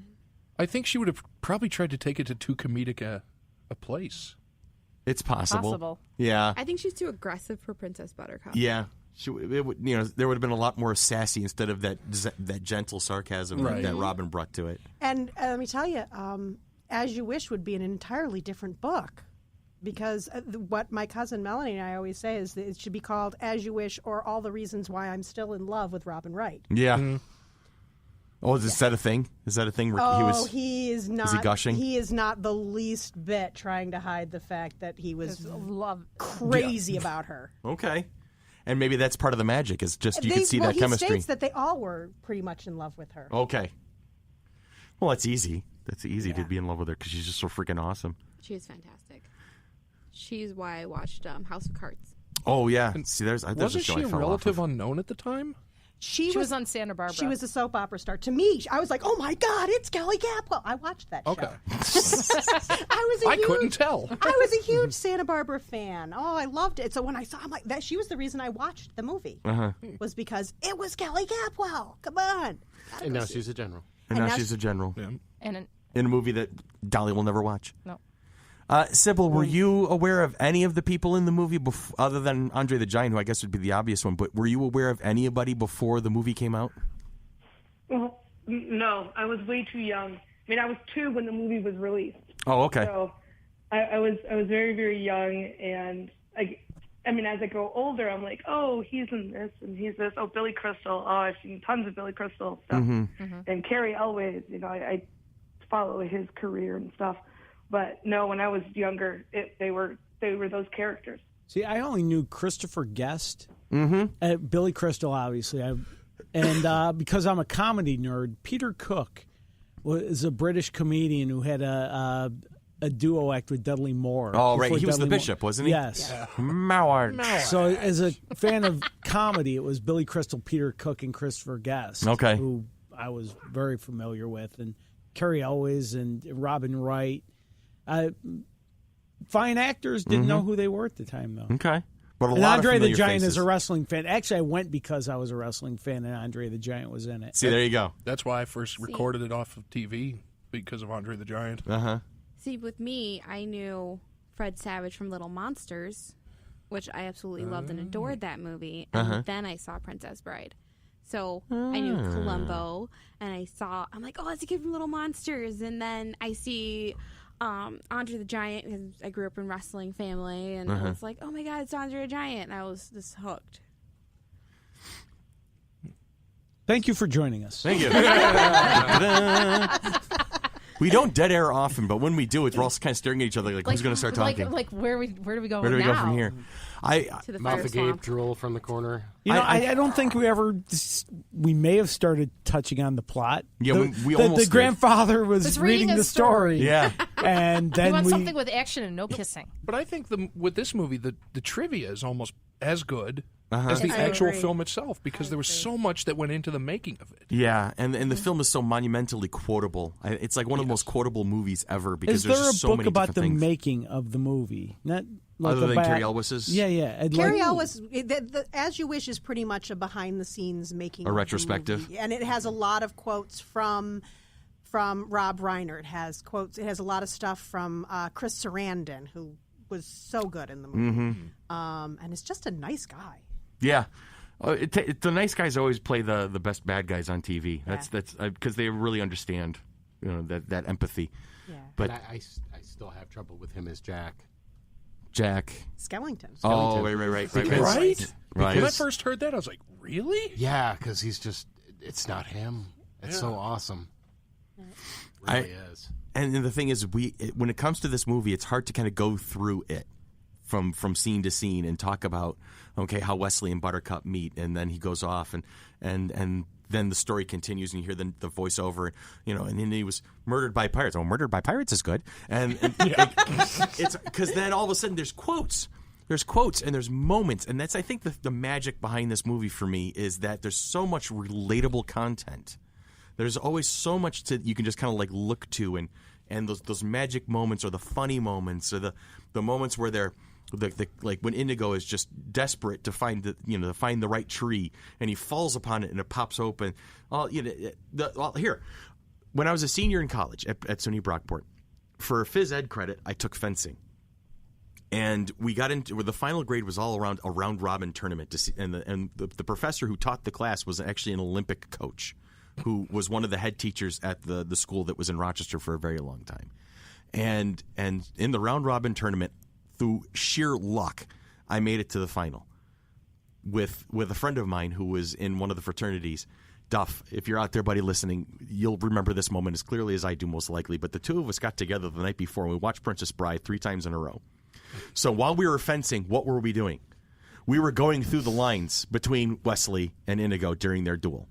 I think she would have probably tried to take it to too comedic a place. It's possible. Possible. Yeah. I think she's too aggressive for Princess Buttercup. Yeah. It would, there would have been a lot more sassy instead of that gentle sarcasm Right. that Robin brought to it. And let me tell you, As You Wish would be an entirely different book. Because what my cousin Melanie and I always say is that it should be called As You Wish or All the Reasons Why I'm Still in Love with Robin Wright. Yeah. Oh, is that a thing? Is that a thing where he was? he is not. he gushing? He is not the least bit trying to hide the fact that he was Love. crazy about her. Okay. And maybe that's part of the magic. Is just you could see that he chemistry. states that they all were pretty much in love with her. Okay. Well, that's easy. That's easy to Yeah. be in love with her because she's just so freaking awesome. She is fantastic. She's why I watched House of Cards. Oh yeah. See, there's a Wasn't show she I a fell relative off of. unknown at the time? She was on Santa Barbara. She was a soap opera star. To me, I was like, "Oh my God, it's Kelly Capwell!" I watched that Okay. show. I couldn't tell. I was a huge Santa Barbara fan. Oh, I loved it. So when I saw, I'm like, that she was the reason I watched the movie. Was because it was Kelly Capwell. Come on. And now she's a general. And And now now she's a general And in a movie that Dolly will never watch. no. Sybil, were you aware of any of the people in the movie other than Andre the Giant, who I guess would be the obvious one? But were you aware of anybody before the movie came out? Well, no, I was way too young. I mean, I was 2 when the movie was released. Oh, okay. So I was very, very young, and I mean, as I grow older, I'm like, oh, he's in this and he's this. Oh, Billy Crystal. Oh, I've seen tons of Billy Crystal stuff. And Carrie Elways. I follow his career and stuff. But no, when I was younger, they were those characters. See, I only knew Christopher Guest, Billy Crystal, obviously, and because I'm a comedy nerd, Peter Cook was a British comedian who had a duo act with Dudley Moore. Oh, right. before He was the Dudley bishop, wasn't he? Yes. Moward. So, as a fan of comedy, it was Billy Crystal, Peter Cook, and Christopher Guest. Okay. Who I was very familiar with, and Carrie Elways and Robin Wright. fine actors didn't know who they were at the time, though. Okay. But a And lot Andre of the familiar Giant faces. is a wrestling fan. Actually, I went because I was a wrestling fan, and Andre the Giant was in it. See, there you go. That's why I first recorded it off of TV, because of Andre the Giant. See, with me, I knew Fred Savage from Little Monsters, which I absolutely loved and adored that movie. And then I saw Princess Bride. So I knew Columbo, and I'm like, oh, that's a kid from Little Monsters. And then I see Andre the Giant, because I grew up in a wrestling family, and I was like, oh my God, it's Andre the Giant. And I was just hooked. Thank you for joining us. Thank you. We don't dead air often, but when we do it, we're all kind of staring at each other like who's going to start talking? Like where do we go? Where do we go now? from here? To the Mouth fire agape, swamp. drool from the corner. You know, I don't think we may have started touching on the plot. Yeah, we almost the did. grandfather was Was reading reading a the story. Yeah. And You then want something with action and no kissing. But I think with this movie, the trivia is almost as good Uh-huh. as the Yes, I actual agree. film itself, because there was so much that went into the making of it. Yeah, and the film is so monumentally quotable. It's like one of the most quotable movies ever because Is there's there a just so book many about different the things. making of the movie? Not like Other than about- Cary Elwes's? Yeah, yeah. I'd Carrie like- Elwes, As You Wish is pretty much a behind-the-scenes making A of the retrospective. movie. And it has a lot of quotes from Rob Reiner. It has quotes. It has a lot of stuff from Chris Sarandon, who was so good in the movie. And it's just a nice guy. Yeah. The nice guys always play the best bad guys on TV. That's because they really understand, that empathy. Yeah. But And I still have trouble with him as Jack. Skellington. Oh, right. Right? Right. When I first heard that, I was like, really? Yeah, because it's not him. It's so awesome. It really is. And the thing is, when it comes to this movie, it's hard to kind of go through it from scene to scene and talk about how Wesley and Buttercup meet, and then he goes off, and then the story continues, and you hear the voiceover, and then he was murdered by pirates. Oh, murdered by pirates is good, and it's because then all of a sudden there's quotes. There's quotes and there's moments, and that's I think the magic behind this movie for me is that there's so much relatable content. There's always so much you can just kind of like look to, and those magic moments or the funny moments or the moments where they're like when Inigo is just desperate to find the right tree, and he falls upon it and it pops open. Here, when I was a senior in college at SUNY Brockport, for phys ed credit, I took fencing. And we got into where the final grade was all around a round robin tournament to see, and the professor who taught the class was actually an Olympic coach who was one of the head teachers at the school that was in Rochester for a very long time. And in the round robin tournament, through sheer luck, I made it to the final with a friend of mine who was in one of the fraternities. Duff, if you're out there, buddy, listening, you'll remember this moment as clearly as I do, most likely. But the two of us got together the night before, and we watched Princess Bride 3 times in a row. So while we were fencing, what were we doing? We were going through the lines between Wesley and Inigo during their duel.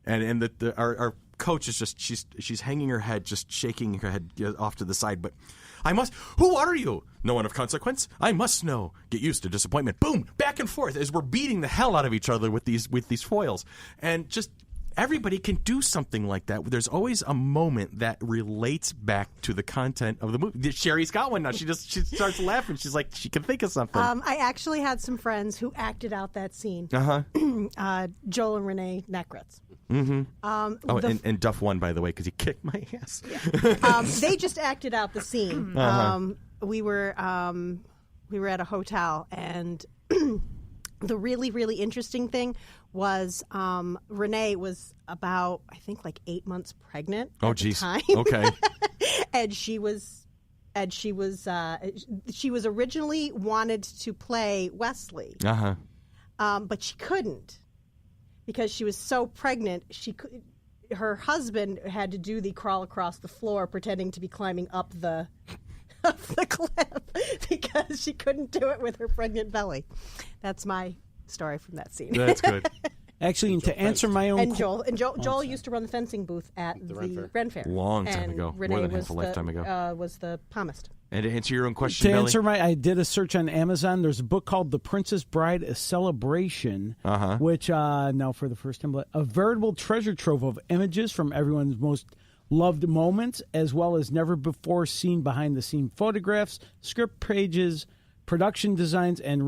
And our coach is just, she's hanging her head, just shaking her head off to the side. But who are you? No one of consequence. I must know. Get used to disappointment. Boom, back and forth as we're beating the hell out of each other with these foils. And just everybody can do something like that. There's always a moment that relates back to the content of the movie. Sherry's got one now. She starts laughing. She's like, she can think of something. I actually had some friends who acted out that scene. Joel and Renee Neckritz. And Duff won, by the way, because he kicked my ass. They just acted out the scene. We were at a hotel, and the really, really interesting thing was Renee was about, I think, like 8 months pregnant at the time. Okay. And she was originally wanted to play Wesley. But she couldn't because she was so pregnant. Her husband had to do the crawl across the floor pretending to be climbing up the cliff because she couldn't do it with her pregnant belly. That's my story from that scene. That's good. Actually, and to answer my own... And Joel used to run the fencing booth at the Ren Fair. Long time ago. Renee More than was half a lifetime ago. Was the palmist. And to answer your own question, To Billy? answer I did a search on Amazon. There's a book called The Princess Bride, A Celebration, which, now for the first time, a veritable treasure trove of images from everyone's most loved moments, as well as never-before-seen behind-the-scene photographs, script pages, production designs, and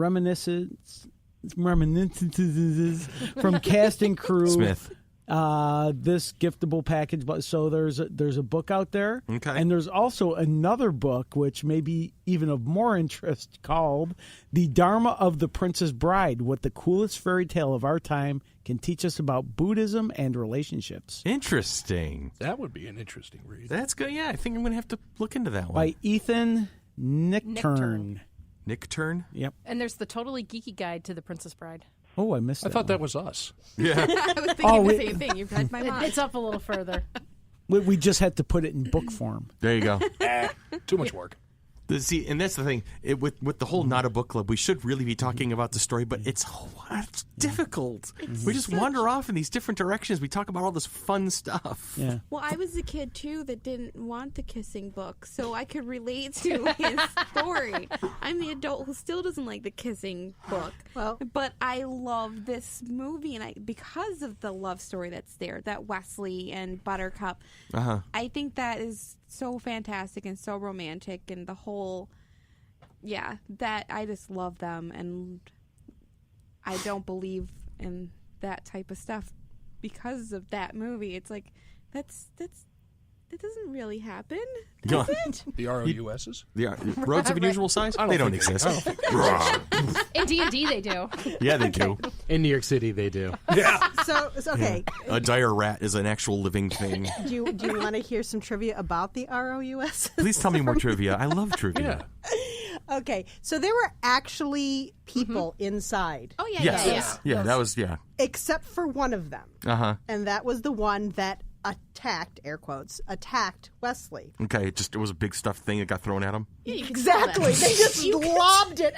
reminiscences from cast and crew. Smith. This giftable package. So there's a book out there. Okay. And there's also another book, which may be even of more interest, called The Dharma of the Princess Bride, What the Coolest Fairy Tale of Our Time Can Teach Us About Buddhism and Relationships. Interesting. That would be an interesting read. That's good. Yeah, I think I'm going to have to look into that one. By Ethan Nichtern. Nick Turn? Yep. And there's the Totally Geeky Guide to the Princess Bride. Oh, I missed I that thought one. that was us. Yeah. I was thinking the same thing. You've read my mind. It's up a little further. We just had to put it in book form. There you go. Too much work. See, and that's the thing. With the whole Not a Book Club, we should really be talking about the story, but it's difficult. We just wander off in these different directions. We talk about all this fun stuff. Yeah. Well, I was the kid, too, that didn't want the kissing book, so I could relate to his story. I'm the adult who still doesn't like the kissing book. Well- but I love this movie, and because of the love story that's there, that Wesley and Buttercup, I think that is so fantastic and so romantic, and the whole, that I just love them, and I don't believe in that type of stuff because of that movie. It's like that doesn't really happen, does it? The ROUSs? Yeah, roads of unusual size? They don't exist. In D&D, they do. Yeah, they do. In New York City, they do. So okay. A dire rat is an actual living thing. Do you want to hear some trivia about the ROUS? Please tell me more trivia. I love trivia. Okay, so there were actually people inside, Oh, yeah, Yes. yeah. Yeah, that was, except for one of them. Uh-huh. And that was the one that attacked, air quotes, attacked Wesley. Okay, it was a big stuffed thing that got thrown at him. Yeah, you can Exactly. They just lobbed it.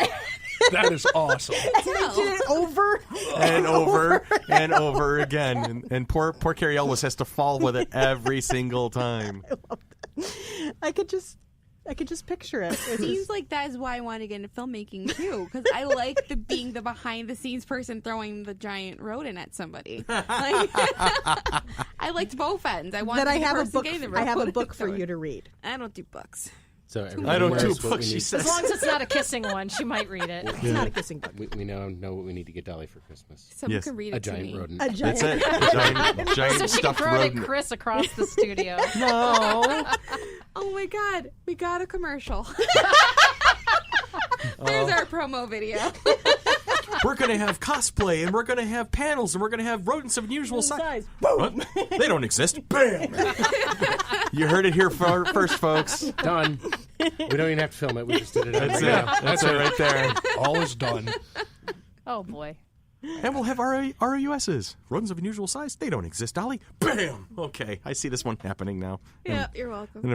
That is awesome. They did it over And over and over again. And poor Carrie Elwes has to fall with it every single time. I could just picture it. It Seems was- like that is why I want to get into filmmaking too, because I like being the behind the scenes person throwing the giant rodent at somebody. Like, I liked both ends. I wanted that I to be the have a person book. getting the I have a rodent book and for throw you it. to read. I don't do books. So I don't do knows what books, we she need- says. As long as it's not a kissing one, she might read it. It's not a kissing book. We know what we need to get Dolly for Christmas. Someone Yes. can read A it to giant me. rodent. A giant. That's it. A giant So she can stuffed throw it at rodent. Chris across the studio. No. Oh my God, we got a commercial. There's our promo video. We're going to have cosplay, and we're going to have panels, and we're going to have rodents of unusual size. Size. What? They don't exist. Bam! You heard it here first, folks. Done. We don't even have to film it. We just did it. That's it. That's it right there. All is done. Oh, boy. And we'll have ROUSs. Rodents of unusual size. They don't exist, Dolly. Bam! Okay, I see this one happening now. Yeah, you're welcome. And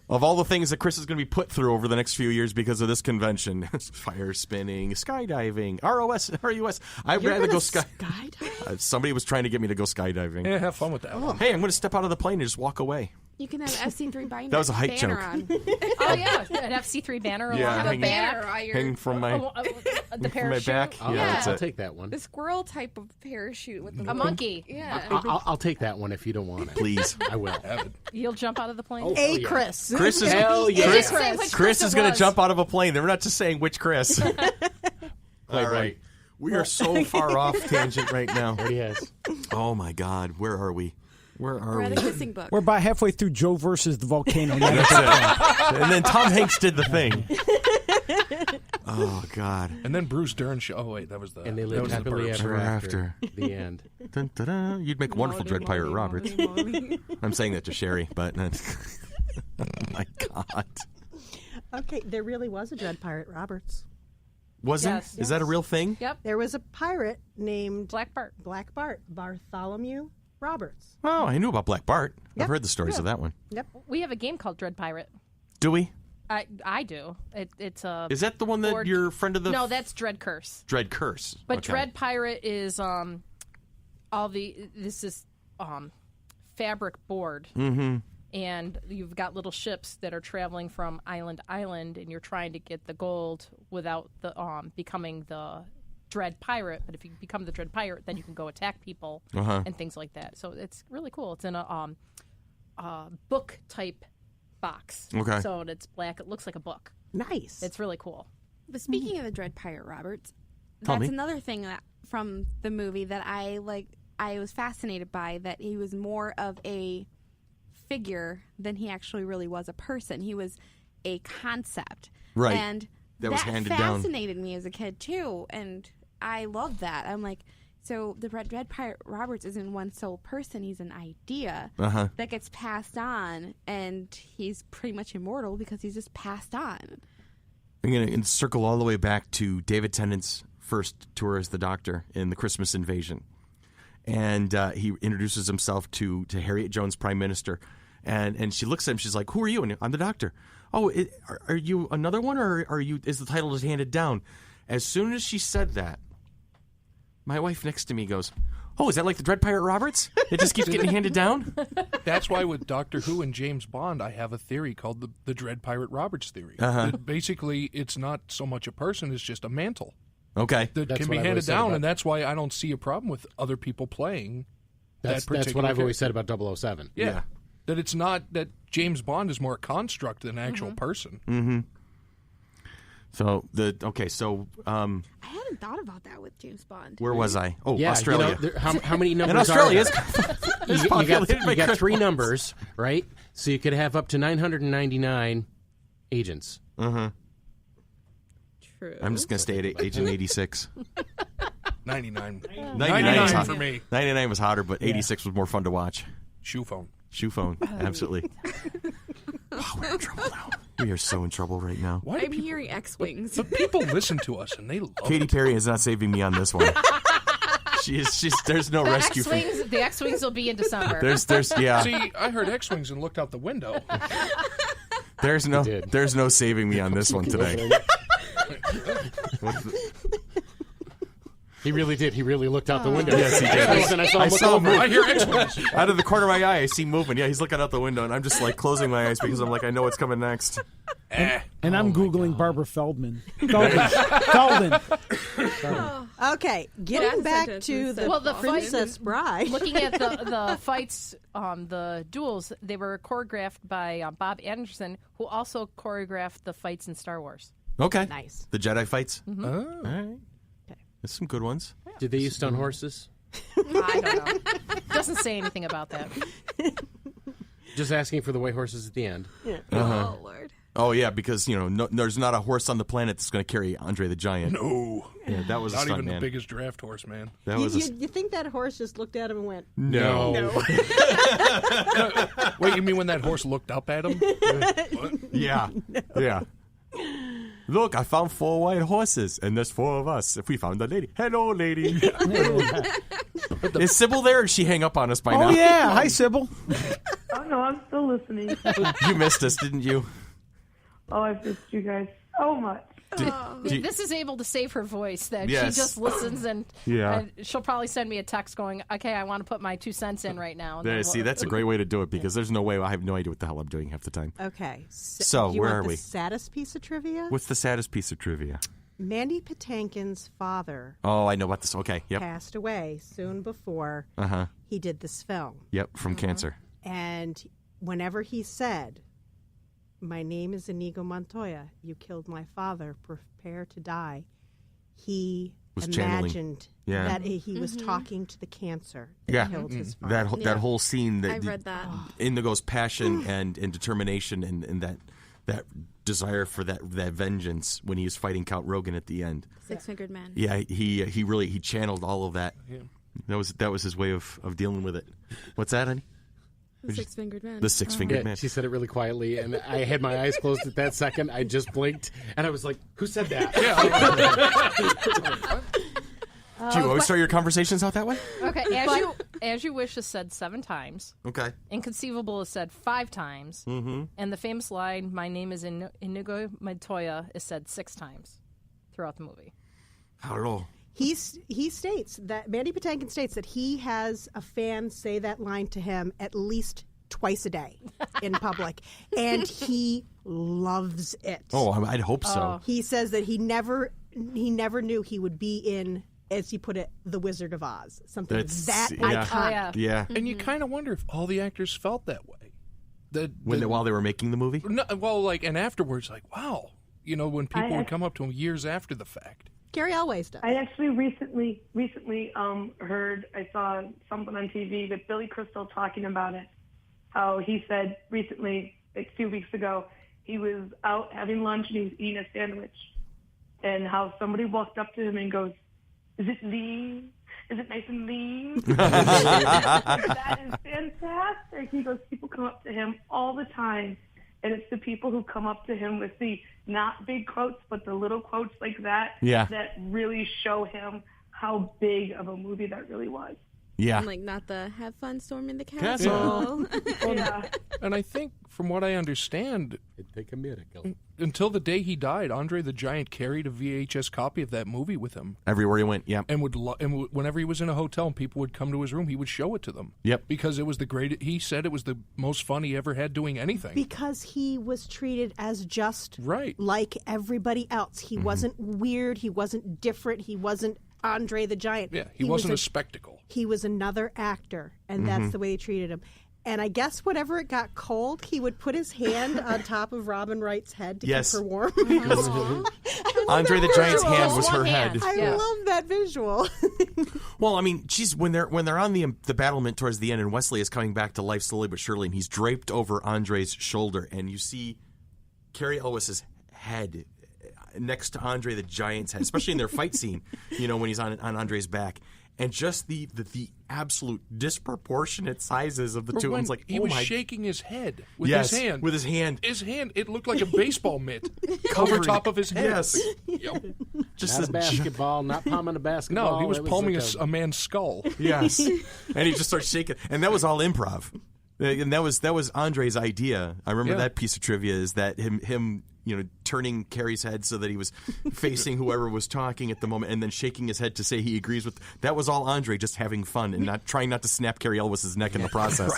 of all the things that Chris is going to be put through over the next few years because of this convention, fire spinning, skydiving, ROUS. I'd rather go Skydive? somebody was trying to get me to go skydiving. Yeah, have fun with that one. Hey, I'm going to step out of the plane and just walk away. You can have FC3 binder. That was a height banner joke. on. Oh, yeah. An FC3 banner Yeah, along the hanging- back. Banner on your Hang from my The from my parachute. back. I'll, Yeah, that's I'll it. take that one. the squirrel type of parachute with the A monkey. Yeah. I'll take that one if you don't want it. Please. I will. You'll jump out of the plane? A yeah. Chris. Chris is Hell yeah. Just say which Chris is going it to was. jump out of a plane. They're not just saying which Chris. All right. We are so far off tangent right now. Already has. Oh, my God. Where are we? Where are We're at we? a kissing book. We're about halfway through Joe versus the volcano. That's it. And then Tom Hanks did the thing. Oh, God. And then Bruce Dern show. Oh wait, that was the. And they that lived was the happily Burbs. ever After. after. The end. Dun, dun, dun. You'd make a wonderful Dread Pirate Roberts. I'm saying that to Sherry, but oh my God. Okay, there really was a Dread Pirate Roberts. Was there? Yes. Is that a real thing? Yep. There was a pirate named Black Bart. Black Bart, Bartholomew Roberts. Oh, I knew about Black Bart. I've Yep. heard the stories of that one. Yep. We have a game called Dread Pirate. Do we? I do. It's a. Is that the one that board- your friend of the No, that's Dread Curse. Dread Curse? But Okay. Dread Pirate is this is fabric board. Mm-hmm. And you've got little ships that are traveling from island to island, and you're trying to get the gold without the becoming the Dread Pirate. But if you become the Dread Pirate, then you can go attack people and things like that. So it's really cool. It's in a book type box. Okay. So it's black. It looks like a book. Nice. It's really cool. But speaking of the Dread Pirate Roberts, Tell that's me. another thing that from the movie that I was fascinated by, that he was more of a figure than he actually really was a person. He was a concept. Right. And That was handed down. fascinated me as a kid too, and I loved that. I'm like, so the Dread Pirate Roberts isn't one sole person, he's an idea that gets passed on, and he's pretty much immortal because he's just passed on. I'm going to circle all the way back to David Tennant's first tour as the Doctor in the Christmas Invasion. And he introduces himself to Harriet Jones, Prime Minister. And she looks at him, she's like, who are you? And I'm the Doctor. Oh, are you another one, or is the title just handed down? As soon as she said that, my wife next to me goes, oh, is that like the Dread Pirate Roberts? It just keeps getting handed down? That's why with Doctor Who and James Bond, I have a theory called the Dread Pirate Roberts theory. That basically, it's not so much a person, it's just a mantle Okay. that That's can what be I've handed always said down, about- and that's why I don't see a problem with other people playing That's that particular what I've always character. said about 007. Yeah. That it's not that James Bond is more a construct than an actual person. Mm-hmm. So, I hadn't thought about that with James Bond. where was I? Oh, Yeah, Australia. You know, how many numbers And Australia is are there? you populated by got three criminals. numbers, right? So you could have up to 999 agents. True. I'm just going to stay at Agent 86. 99. 99 was hot. for me. 99 was hotter, but 86 was more fun to watch. Shoe phone. Shoe phone, absolutely. Wow, we're in trouble now. We are so in trouble right now. Why do I'm hearing X-Wings. But people listen to us, and they love Katy it. Perry is not saving me on this one. She's there's no rescue for The X-Wings will be in December. there's yeah. See, I heard X-Wings and looked out the window. There's no did. saving me on this one today. He really did. He really looked out the window. Yes, he did. And I saw him look saw over. him. I hear X-Wings. Out of the corner of my eye, I see movement. Yeah, he's looking out the window, and I'm just like closing my eyes because I'm like, I know what's coming next. And I'm Googling Barbara Feldman. Feldman. Okay, That's getting a back sentence to instead the Well, the fight- Princess Bride. Looking at the fights, the duels, they were choreographed by Bob Anderson, who also choreographed the fights in Star Wars. Okay. Nice. The Jedi fights. Oh. All right. Okay. There's some good ones. Did they use stone horses? I don't know. Doesn't say anything about that. Just asking for the white horses at the end. Oh, Lord. Oh yeah, because there's not a horse on the planet that's going to carry Andre the Giant. No. Yeah, that was a Not stunt, even man. the biggest draft horse, man. That was a You think that horse just looked at him and went, no. Wait, you mean when that horse looked up at him? Yeah. Yeah. Look, I found 4 white horses, and there's 4 of us. If we found a lady. Hello, lady. Is Sybil there, or did she hang up on us by now? Oh, yeah. Hi, Sybil. Oh no, I'm still listening. You missed us, didn't you? Oh, I've missed you guys so much. This is able to save her voice. That Yes. she just listens, and Yeah. she'll probably send me a text going, "Okay, I want to put my 2 cents in right now." And There, then see, that's a great way to do it because there's no way. I have no idea what the hell I'm doing half the time. okay. So, you where want are the we? saddest piece of trivia? What's the saddest piece of trivia? Mandy Patinkin's father Oh, I know about this. Okay, yep. passed away soon before Uh-huh. he did this film. Yep, from cancer. And whenever he said, "My name is Inigo Montoya, you killed my father, prepare to die," he Was channeling. imagined Yeah. that he was talking to the cancer that Yeah. killed his father. That whole scene that I've read that. Indigo's passion and determination and that desire for that vengeance when he was fighting Count Rogan at the end. Six-fingered man. Yeah, he really channeled all of that. Yeah. That was his way of dealing with it. What's that, honey? The six-fingered man. The 6-fingered Yeah, man. she said it really quietly, and I had my eyes closed at that second. I just blinked, and I was like, "Who said that?" Do you always start your conversations out that way? Okay, as you wish is said 7 times. Okay. Inconceivable is said 5 times. Mm-hmm. And the famous line, "My name is Inigo Montoya," is said 6 times throughout the movie. I don't know. He states that Mandy Patinkin states that he has a fan say that line to him at least twice a day in public, and he loves it. Oh, I'd hope so. He says that he never knew he would be in, as he put it, The Wizard of Oz. Something That's- that yeah. iconic. Oh, yeah. Yeah. And you kind of wonder if all the actors felt that way. While they were making the movie? No, well, like, and afterwards, like, wow. You know, when people would come up to him years after the fact. Gary always does. I actually recently heard, I saw something on TV with Billy Crystal talking about it. How he said recently, like a few weeks ago, he was out having lunch and he was eating a sandwich. And how somebody walked up to him and goes, "Is it lean? Is it nice and lean?" That is fantastic. He goes, people come up to him all the time. And it's the people who come up to him with the not big quotes, but the little quotes like that, that really show him how big of a movie that really was. Yeah. And, like, not the have fun storming the castle. Yeah. And I think, from what I understand, until the day he died, Andre the Giant carried a VHS copy of that movie with him. Everywhere he went, yeah. And whenever he was in a hotel and people would come to his room, he would show it to them. Yep. Because it was he said it was the most fun he ever had doing anything. Because he was treated as just like everybody else. He wasn't weird. He wasn't different. He wasn't Andre the Giant. Yeah, he wasn't a spectacle. He was another actor, and that's the way they treated him. And I guess whenever it got cold, he would put his hand on top of Robin Wright's head to keep her warm. Andre the Giant's hand was her head. I love that visual. Well, I mean, when they're on the battlement towards the end, and Wesley is coming back to life slowly but surely, and he's draped over Andre's shoulder, and you see Cary Elwes's head next to Andre the Giant's head, especially in their fight scene, you know, when he's on Andre's back. And just the absolute disproportionate sizes of the two. When he was shaking his head with his hand. With his hand. His hand, it looked like a baseball mitt over top of his head. Yes. Yep. Just not a basketball, not palming a basketball. No, he was palming a man's skull. Yes. And he just starts shaking. And that was all improv. And that was Andre's idea. I remember that piece of trivia is that him turning Cary's head so that he was facing whoever was talking at the moment, and then shaking his head to say he agrees with. That was all Andre just having fun and not trying not to snap Cary Elwes's neck in the process.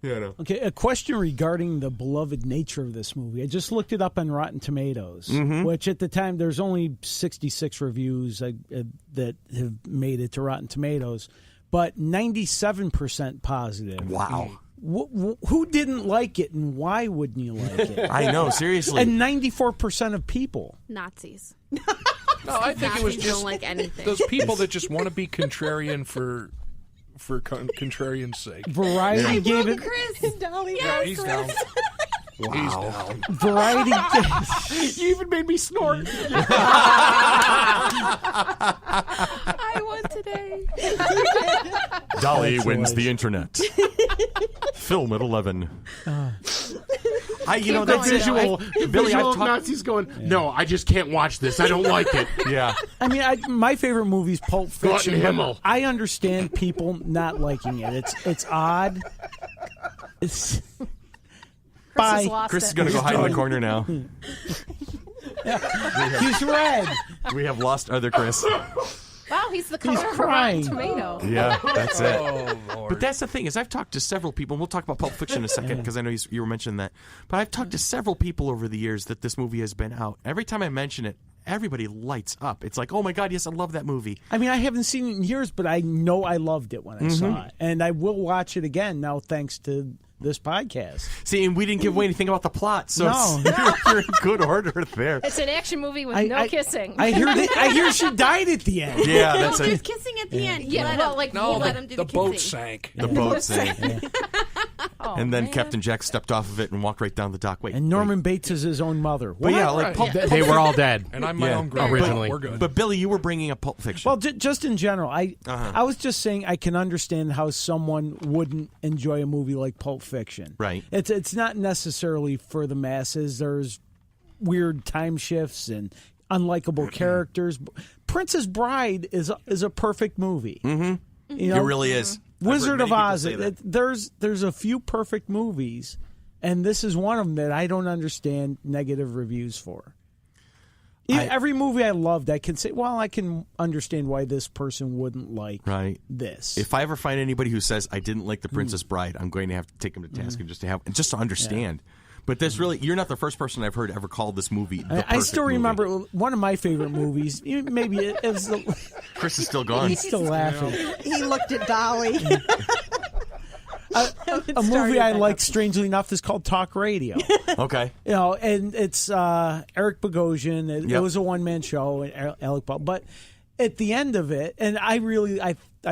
Okay, a question regarding the beloved nature of this movie. I just looked it up on Rotten Tomatoes, which at the time there's only 66 reviews that have made it to Rotten Tomatoes, but 97% positive. Wow. Who didn't like it, and why wouldn't you like it? I know, seriously. And 94% of people. Nazis. No, I think it was just don't like anything. those people that just want to be contrarian for contrarian's sake. Variety gave it. Chris. Dolly, Yeah, he's down. Wow. He's down. Variety. You even made me snort. I won today. Dolly wins the internet. Film at 11. That visual, Billy, I've of talked. Nazis going, no, I just can't watch this. I don't like it. Yeah. I mean, my favorite movie is Pulp Fiction. Glutton Himmel. I understand people not liking it. It's odd. It's. Bye. Chris is going to go hide in the corner now. He's red. We have lost other Chris. Wow, he's the color of a crying. rotten tomato. Yeah, that's it. Oh, Lord. But that's the thing is I've talked to several people, and we'll talk about Pulp Fiction in a second because I know you were mentioning that. But I've talked to several people over the years that this movie has been out. Every time I mention it, everybody lights up. It's like, oh my God, yes, I love that movie. I mean, I haven't seen it in years, but I know I loved it when I saw it. And I will watch it again now thanks to this podcast. See, and we didn't give away anything about the plot, so No. you're in good order there. It's an action movie with no kissing. I hear she died at the end. Yeah, No, that's there's it. kissing at the end. Yeah, well, like No, let him do the the boat kissing. sank. The boat sank. Oh, And then man. Captain Jack stepped off of it and walked right down the dock. Wait, And Norman Bates is his own mother. But yeah, What? like Pulp, They were all dead. And I'm my Yeah. own girl. Originally. We're good. But Billy, you were bringing up Pulp Fiction. Well, just in general, I was just saying I can understand how someone wouldn't enjoy a movie like Pulp Fiction. Right. It's not necessarily for the masses. There's weird time shifts and unlikable characters. Princess Bride is a perfect movie. Mm-hmm. You know, it really is. I've heard Wizard many of people Oz. say that. There's a few perfect movies, and this is one of them that I don't understand negative reviews for. Every movie I loved, I can say, well, I can understand why this person wouldn't like this. If I ever find anybody who says I didn't like The Princess Bride, I'm going to have to take them to task and just to understand. But this really, you're not the first person I've heard ever call this movie the I still perfect remember movie. one of my favorite movies. Maybe it was. Chris is still gone. He's still laughing. He looked at Dolly. A movie I like, strangely enough, is called Talk Radio. Okay. And it's Eric Bogosian. It was a one-man show, and Alec Baldwin. But at the end of it, and I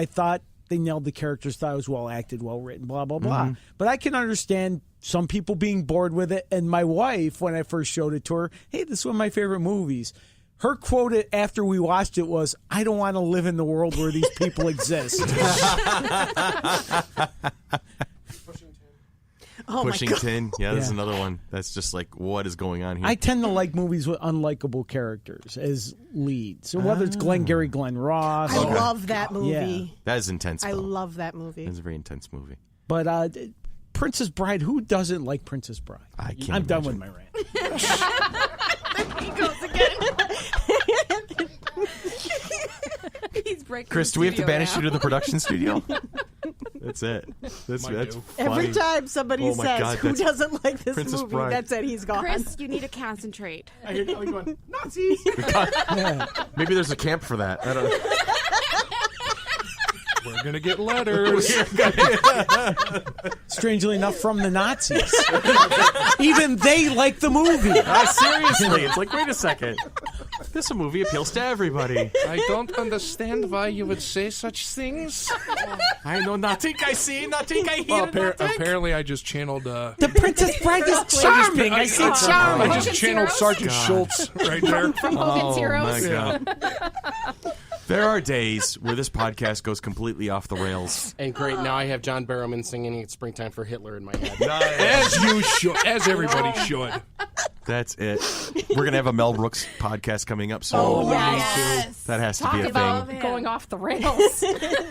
thought they nailed the characters, thought it was well acted, well written, blah, blah, blah. But I can understand some people being bored with it. And my wife, when I first showed it to her, hey, this is one of my favorite movies. Her quote after we watched it was, I don't want to live in the world where these people exist. Pushing Tin. Yeah, that's another one. That's just like, what is going on here? I tend to like movies with unlikable characters as leads. So whether it's Glengarry Glen Ross. I love that movie. Yeah. That is intense. I love that movie. It's a very intense movie. But Princess Bride, who doesn't like Princess Bride? I'm done with my rant. He goes again. He's breaking. Chris, do we have to banish you to the production studio? That's it. That's funny. Every time somebody says, who doesn't like this Princess movie, Bride. that's it, he's gone. Chris, you need to concentrate. I hear Kelly going, Nazis! Maybe there's a camp for that. I don't know. We're going to get letters. Strangely enough, from the Nazis. Even they like the movie. Seriously. It's like, wait a second. This movie appeals to everybody. I don't understand why you would say such things. I know nothing I see, nothing I hear, nothing. Apparently I just channeled... The Princess Bride is charming. I see charming. I just channeled Sergeant Schultz right there. From Hogan's Heroes. My God. There are days where this podcast goes completely off the rails. And great, now I have John Barrowman singing It's Springtime for Hitler in my head. As you should. As everybody should. That's it. We're going to have a Mel Brooks podcast coming up soon. Oh, yes. That has to Talk be a about thing. going off the rails.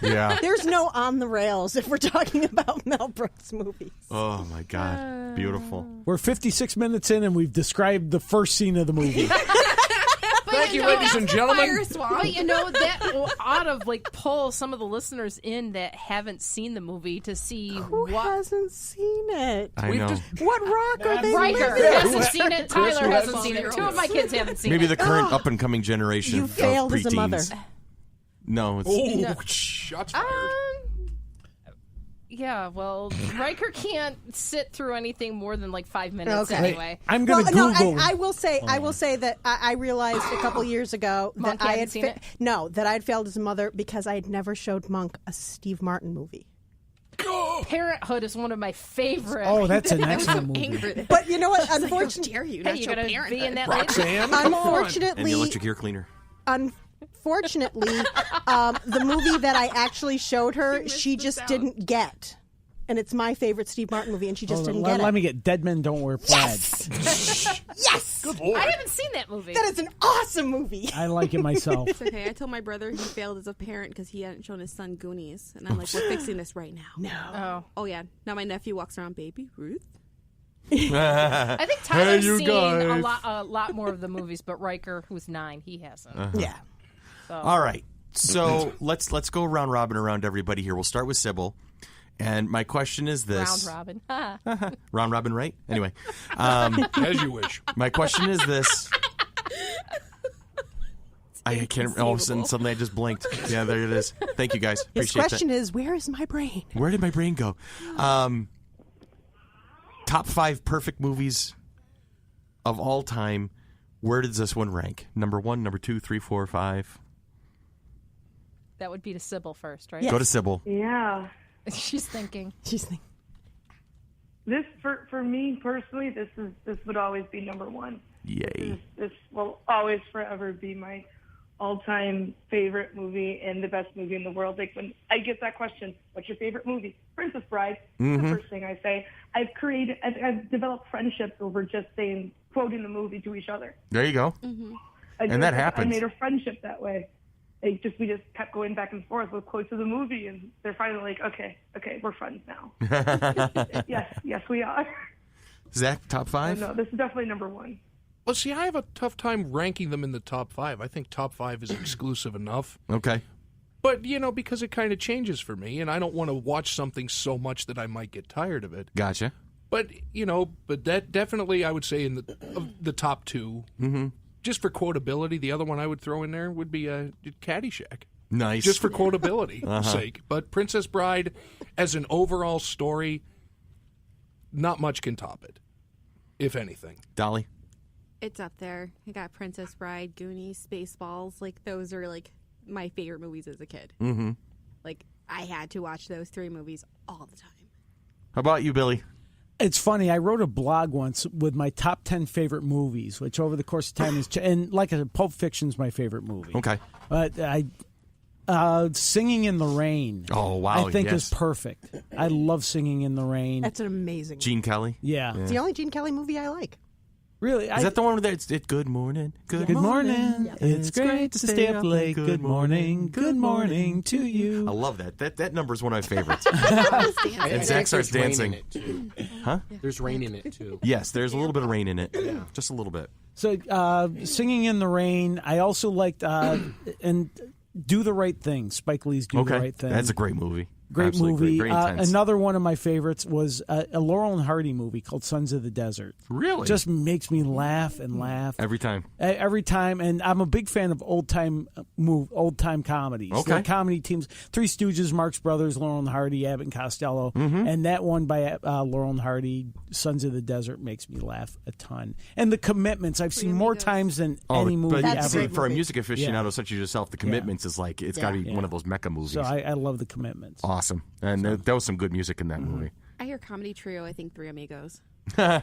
Yeah. There's no on the rails if we're talking about Mel Brooks movies. Oh, my God. Beautiful. We're 56 minutes in, and we've described the first scene of the movie. Thank you, ladies and gentlemen. But you know, that ought to pull some of the listeners in that haven't seen the movie to see Who what. hasn't seen it? I know. What rock are they Riker living? hasn't seen it. Tyler hasn't seen it. Two of my kids haven't seen Maybe it. the current up-and-coming generation You of failed as a preteens. mother. No, it's... Oh, shots fired. Yeah, well, Riker can't sit through anything more than 5 minutes Okay. anyway. I'm going to Google. I will say that I realized a couple years ago that Monk, you I hadn't had seen it? that I had failed as a mother because I had never showed Monk a Steve Martin movie. Parenthood is one of my favorite. Oh, that's an excellent movie. But you know what? How Unfortunately, dare you? Hey, Not you show gonna be in Parenthood. that later? Roxanne, come on. unfortunately, And the electric ear cleaner. Unfortunately, the movie that I actually showed her, she just didn't get. And it's my favorite Steve Martin movie, and she just didn't get it. Let me get Dead Men Don't Wear Plaid. Yes! Good Lord. I haven't seen that movie. That is an awesome movie. I like it myself. It's okay. I told my brother he failed as a parent because he hadn't shown his son Goonies. And I'm like, we're fixing this right now. Oh, yeah. Now my nephew walks around, baby Ruth. I think Tyler's you seen guys. a lot more of the movies, but Riker, who's 9, he hasn't. Yeah. All right. So let's go round robin around everybody here. We'll start with Sybil. And my question is this. Round Robin. Round robin, right? Anyway. As you wish. My question is this. I can't. All of a sudden, suddenly I just blinked. Yeah, there it is. Thank you, guys. His Appreciate question that. is, where is my brain? Where did my brain go? Top 5 perfect movies of all time. Where does this one rank? Number 1, number 2, 3, 4, 5. That would be to Sybil first, right? Yes. Go to Sybil. Yeah. She's thinking. She's thinking. This for me personally, this would always be number 1. Yay. This will always forever be my all-time favorite movie and the best movie in the world. Like when I get that question, what's your favorite movie? Princess Bride. The first thing I say. I've developed friendships over just quoting the movie to each other. There you go. And that happens. I made a friendship that way. We just kept going back and forth with quotes of the movie, and they're finally like, okay, we're friends now. yes, we are. Zach, top 5? No, this is definitely number 1. Well, see, I have a tough time ranking them in the top 5. I think top 5 is exclusive enough. Okay. But, because it kind of changes for me, and I don't want to watch something so much that I might get tired of it. Gotcha. But, but that definitely I would say in the top 2. Mm-hmm. Just for quotability, the other one I would throw in there would be Caddyshack. Nice. just for quotability sake. But Princess Bride, as an overall story, not much can top it, if anything. Dolly? It's up there. I got Princess Bride, Goonies, Spaceballs. Like, those are, like, my favorite movies as a kid. Mm-hmm. Like, I had to watch those 3 movies all the time. How about you, Billy? It's funny. I wrote a blog once with my top 10 favorite movies, which over the course of time is, and like I said, Pulp Fiction's my favorite movie. Okay. But Singing in the Rain. Oh, wow. I think yes. is perfect. I love Singing in the Rain. That's an amazing. Gene Kelly? Yeah. It's the only Gene Kelly movie I like. Really? Is that the one where it's Good Morning? Good morning. Yeah. It's great to stay up late. Good morning. Good morning to you. I love that. That number is one of my favorites. And And Zach starts dancing. Rain in it too. Huh? There's rain in it too. Yes, there's a little bit of rain in it. Yeah. Just a little bit. So, Singing in the Rain. I also liked and Do the Right Thing. Spike Lee's Do the Right Thing. That's a great movie. Great Absolutely movie. Great. Very intense. Another one of my favorites was a Laurel and Hardy movie called Sons of the Desert. Really? Just makes me laugh and laugh Every time. every time. And I'm a big fan of old time comedies. Okay. Like comedy teams: Three Stooges, Marx Brothers, Laurel and Hardy, Abbott and Costello, and that one by Laurel and Hardy, Sons of the Desert, makes me laugh a ton. And The Commitments I've seen more times than any movie but ever. see, for a music aficionado Yeah. such as yourself, The Commitments is like, it's got to be one of those Mecca movies. So I love The Commitments. Awesome. And there was some good music in that movie. I hear comedy trio, I think Three Amigos. The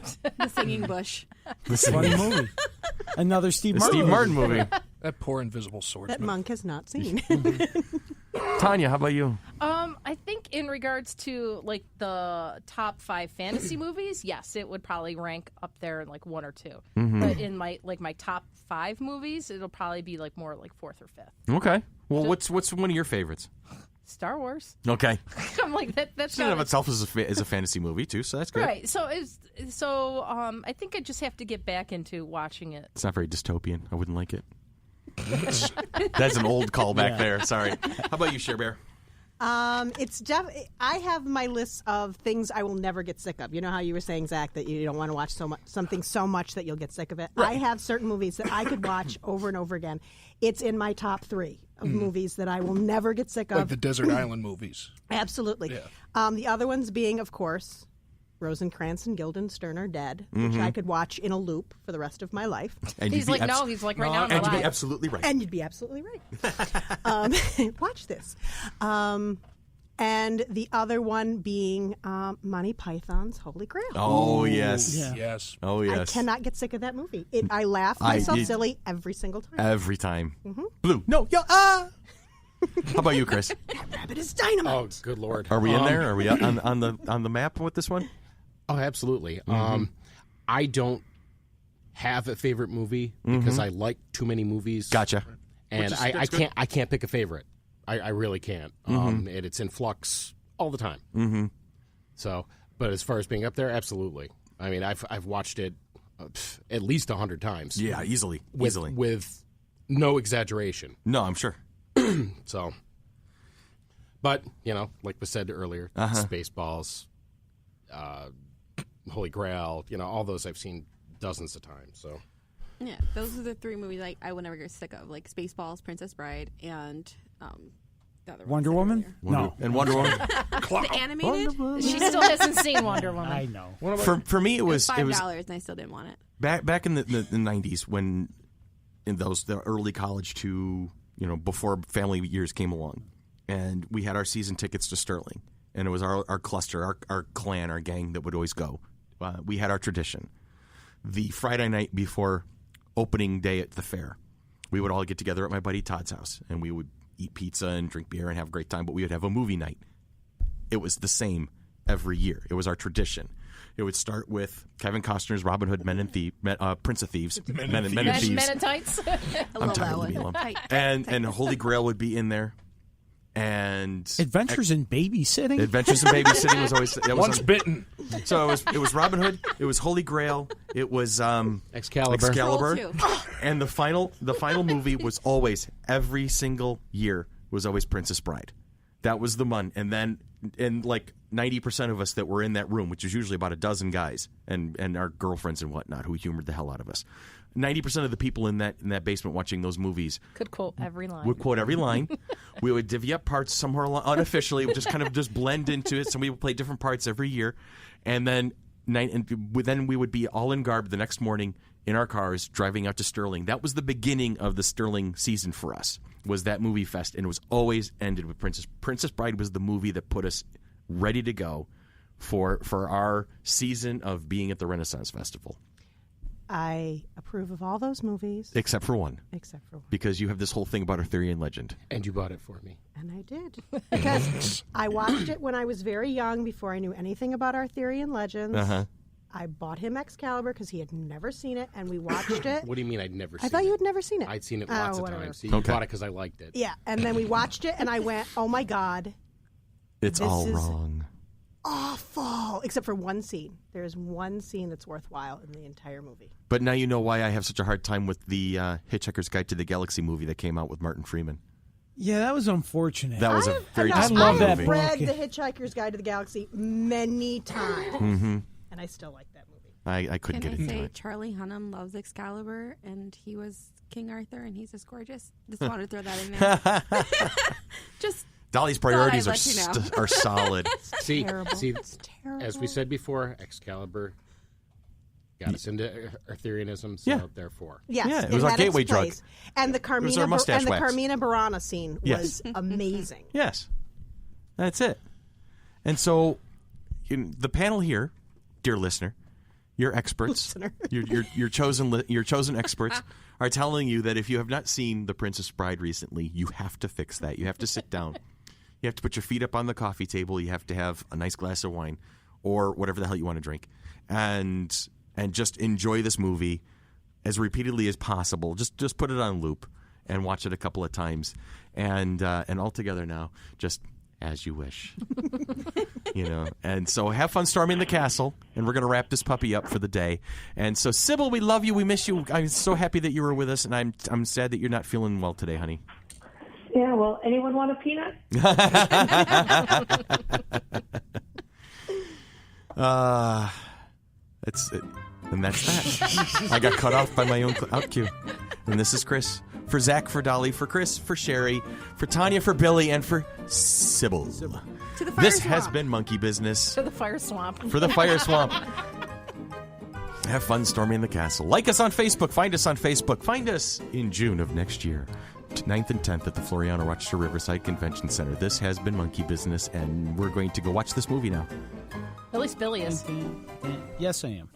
Singing Bush. Funny movie. Another Steve The Martin. Steve Martin movie. That poor invisible swordsman. That Monk has not seen. Tanya, how about you? I think in regards to like the top 5 fantasy movies, yes, it would probably rank up there in like 1 or 2. But in my top 5 movies, it'll probably be like more like 4th or 5th. Okay. Well, what's one of your favorites? Star Wars. Okay. I'm like that's In and of not itself is a fantasy movie too, so that's great. right. So I think I just have to get back into watching it. It's not very dystopian. I wouldn't like it. That's an old call back there. Sorry. How about you, Cher Bear? I have my list of things I will never get sick of. You know how you were saying, Zach, that you don't want to watch something so much that you'll get sick of it. Right. I have certain movies that I could watch over and over again. It's in my top 3 of movies that I will never get sick of. Like the Desert Island movies. Absolutely. Yeah. The other ones being, of course, Rosencrantz and Guildenstern Are Dead, which I could watch in a loop for the rest of my life. And He's like, no, he's like right now. And you'd be absolutely right. And you'd be absolutely right. Watch this. And the other one being Monty Python's Holy Grail. Oh yes. Yeah. Yes. Oh yes. I cannot get sick of that movie. I laugh myself silly every single time. Every time. Blue. No. Yo. How about you, Chris? That rabbit is dynamite. Oh, good Lord. Are we in there? Are we on the map with this one? Oh, absolutely. I don't have a favorite movie because I like too many movies. Gotcha. And I can't pick a favorite. I really can't. And it's in flux all the time. Mm-hmm. So, but as far as being up there, absolutely. I mean, I've watched it at least 100 times. Yeah, easily. With no exaggeration. No, I'm sure. So, but like was said earlier, Spaceballs, Holy Grail, all those I've seen dozens of times. So, Yeah, those are the 3 movies I would never get sick of, like Spaceballs, Princess Bride, and the other Wonder one I Woman? said earlier. No. And Wonder Woman. The animated? She still hasn't seen Wonder Woman. I know. For me, it was $5 and I still didn't want it. back in the 90s when in the early college to before family years came along, and we had our season tickets to Sterling, and it was our cluster, our clan, our gang that would always go. We had our tradition. The Friday night before opening day at the fair, we would all get together at my buddy Todd's house, and we would eat pizza and drink beer and have a great time, but we would have a movie night. It was the same every year. It was our tradition. It would start with Kevin Costner's Robin Hood, Prince of Thieves, Men in Thieves. Men in Tights. I'm tired of Leave Me Alone. And Holy Grail would be in there. And Adventures in Babysitting? Adventures in Babysitting was always Once bitten. So it was Robin Hood, it was Holy Grail, it was Excalibur. Scroll 2. And the final movie was always, every single year, was always Princess Bride. That was the one. And like 90% of us that were in that room, which was usually about a dozen guys and our girlfriends and whatnot who humored the hell out of us, 90% of the people in that basement watching those movies Could quote every line. would quote every line. We would divvy up parts somewhere unofficially. It would just kind of just blend into it. So we would play different parts every year. And then we would be all in garb the next morning in our cars driving out to Sterling. That was the beginning of the Sterling season for us, was that movie fest. And it was always ended with Princess. Princess Bride was the movie that put us ready to go for our season of being at the Renaissance Festival. I approve of all those movies. Except for one. Because you have this whole thing about Arthurian legend. And you bought it for me. And I did. Because I watched it when I was very young, before I knew anything about Arthurian legends. Uh-huh. I bought him Excalibur because he had never seen it, and we watched it. What do you mean I'd never seen it? I thought you had never seen it. I'd seen it lots of whatever. times. So you bought it because I liked it. Yeah, and then we watched it, and I went, oh my God. It's this all is wrong. Awful. Except for one scene. There's one scene that's worthwhile in the entire movie. But now you know why I have such a hard time with the Hitchhiker's Guide to the Galaxy movie that came out with Martin Freeman. Yeah, that was unfortunate. That was a very I disappointing love that movie. I have read The Hitchhiker's Guide to the Galaxy many times, and I still like that movie. I couldn't Can get I into say it. Charlie Hunnam loves Excalibur, and he was King Arthur, and he's just gorgeous. Just wanted to throw that in there. Just Dolly's priorities I'd let you know. are solid. See, terrible. as we said before, Excalibur got us into Arthurianism, so therefore. Yes, Yeah, it was our had its gateway drug. place. And the was our Carmina mustache wax. Carmina Burana scene Yes. was amazing. Yes, that's it. And so, the panel here, dear listener, your experts, your chosen experts, are telling you that if you have not seen The Princess Bride recently, you have to fix that. You have to sit down. You have to put your feet up on the coffee table. You have to have a nice glass of wine or whatever the hell you want to drink, and just enjoy this movie as repeatedly as possible. Just put it on loop and watch it a couple of times, and all together now, just as you wish. And so have fun storming the castle, and we're going to wrap this puppy up for the day. And so, Sybil, we love you. We miss you. I'm so happy that you were with us, and I'm sad that you're not feeling well today, honey. Yeah, well, anyone want a peanut? That's it. And that's that. I got cut off by my own out cue. And this is Chris. For Zach, for Dolly, for Chris, for Sherry, for Tanya, for Billy, and for Sybil. to the fire This swamp. has been Monkey Business. To the fire swamp. For the Fire Swamp. Have fun storming the castle. Like us on Facebook. Find us on Facebook. Find us in June of next year. 9th and 10th at the Floriano Rochester Riverside Convention Center. This has been Monkey Business, and we're going to go watch this movie now. At least Billy is. Yes, I am.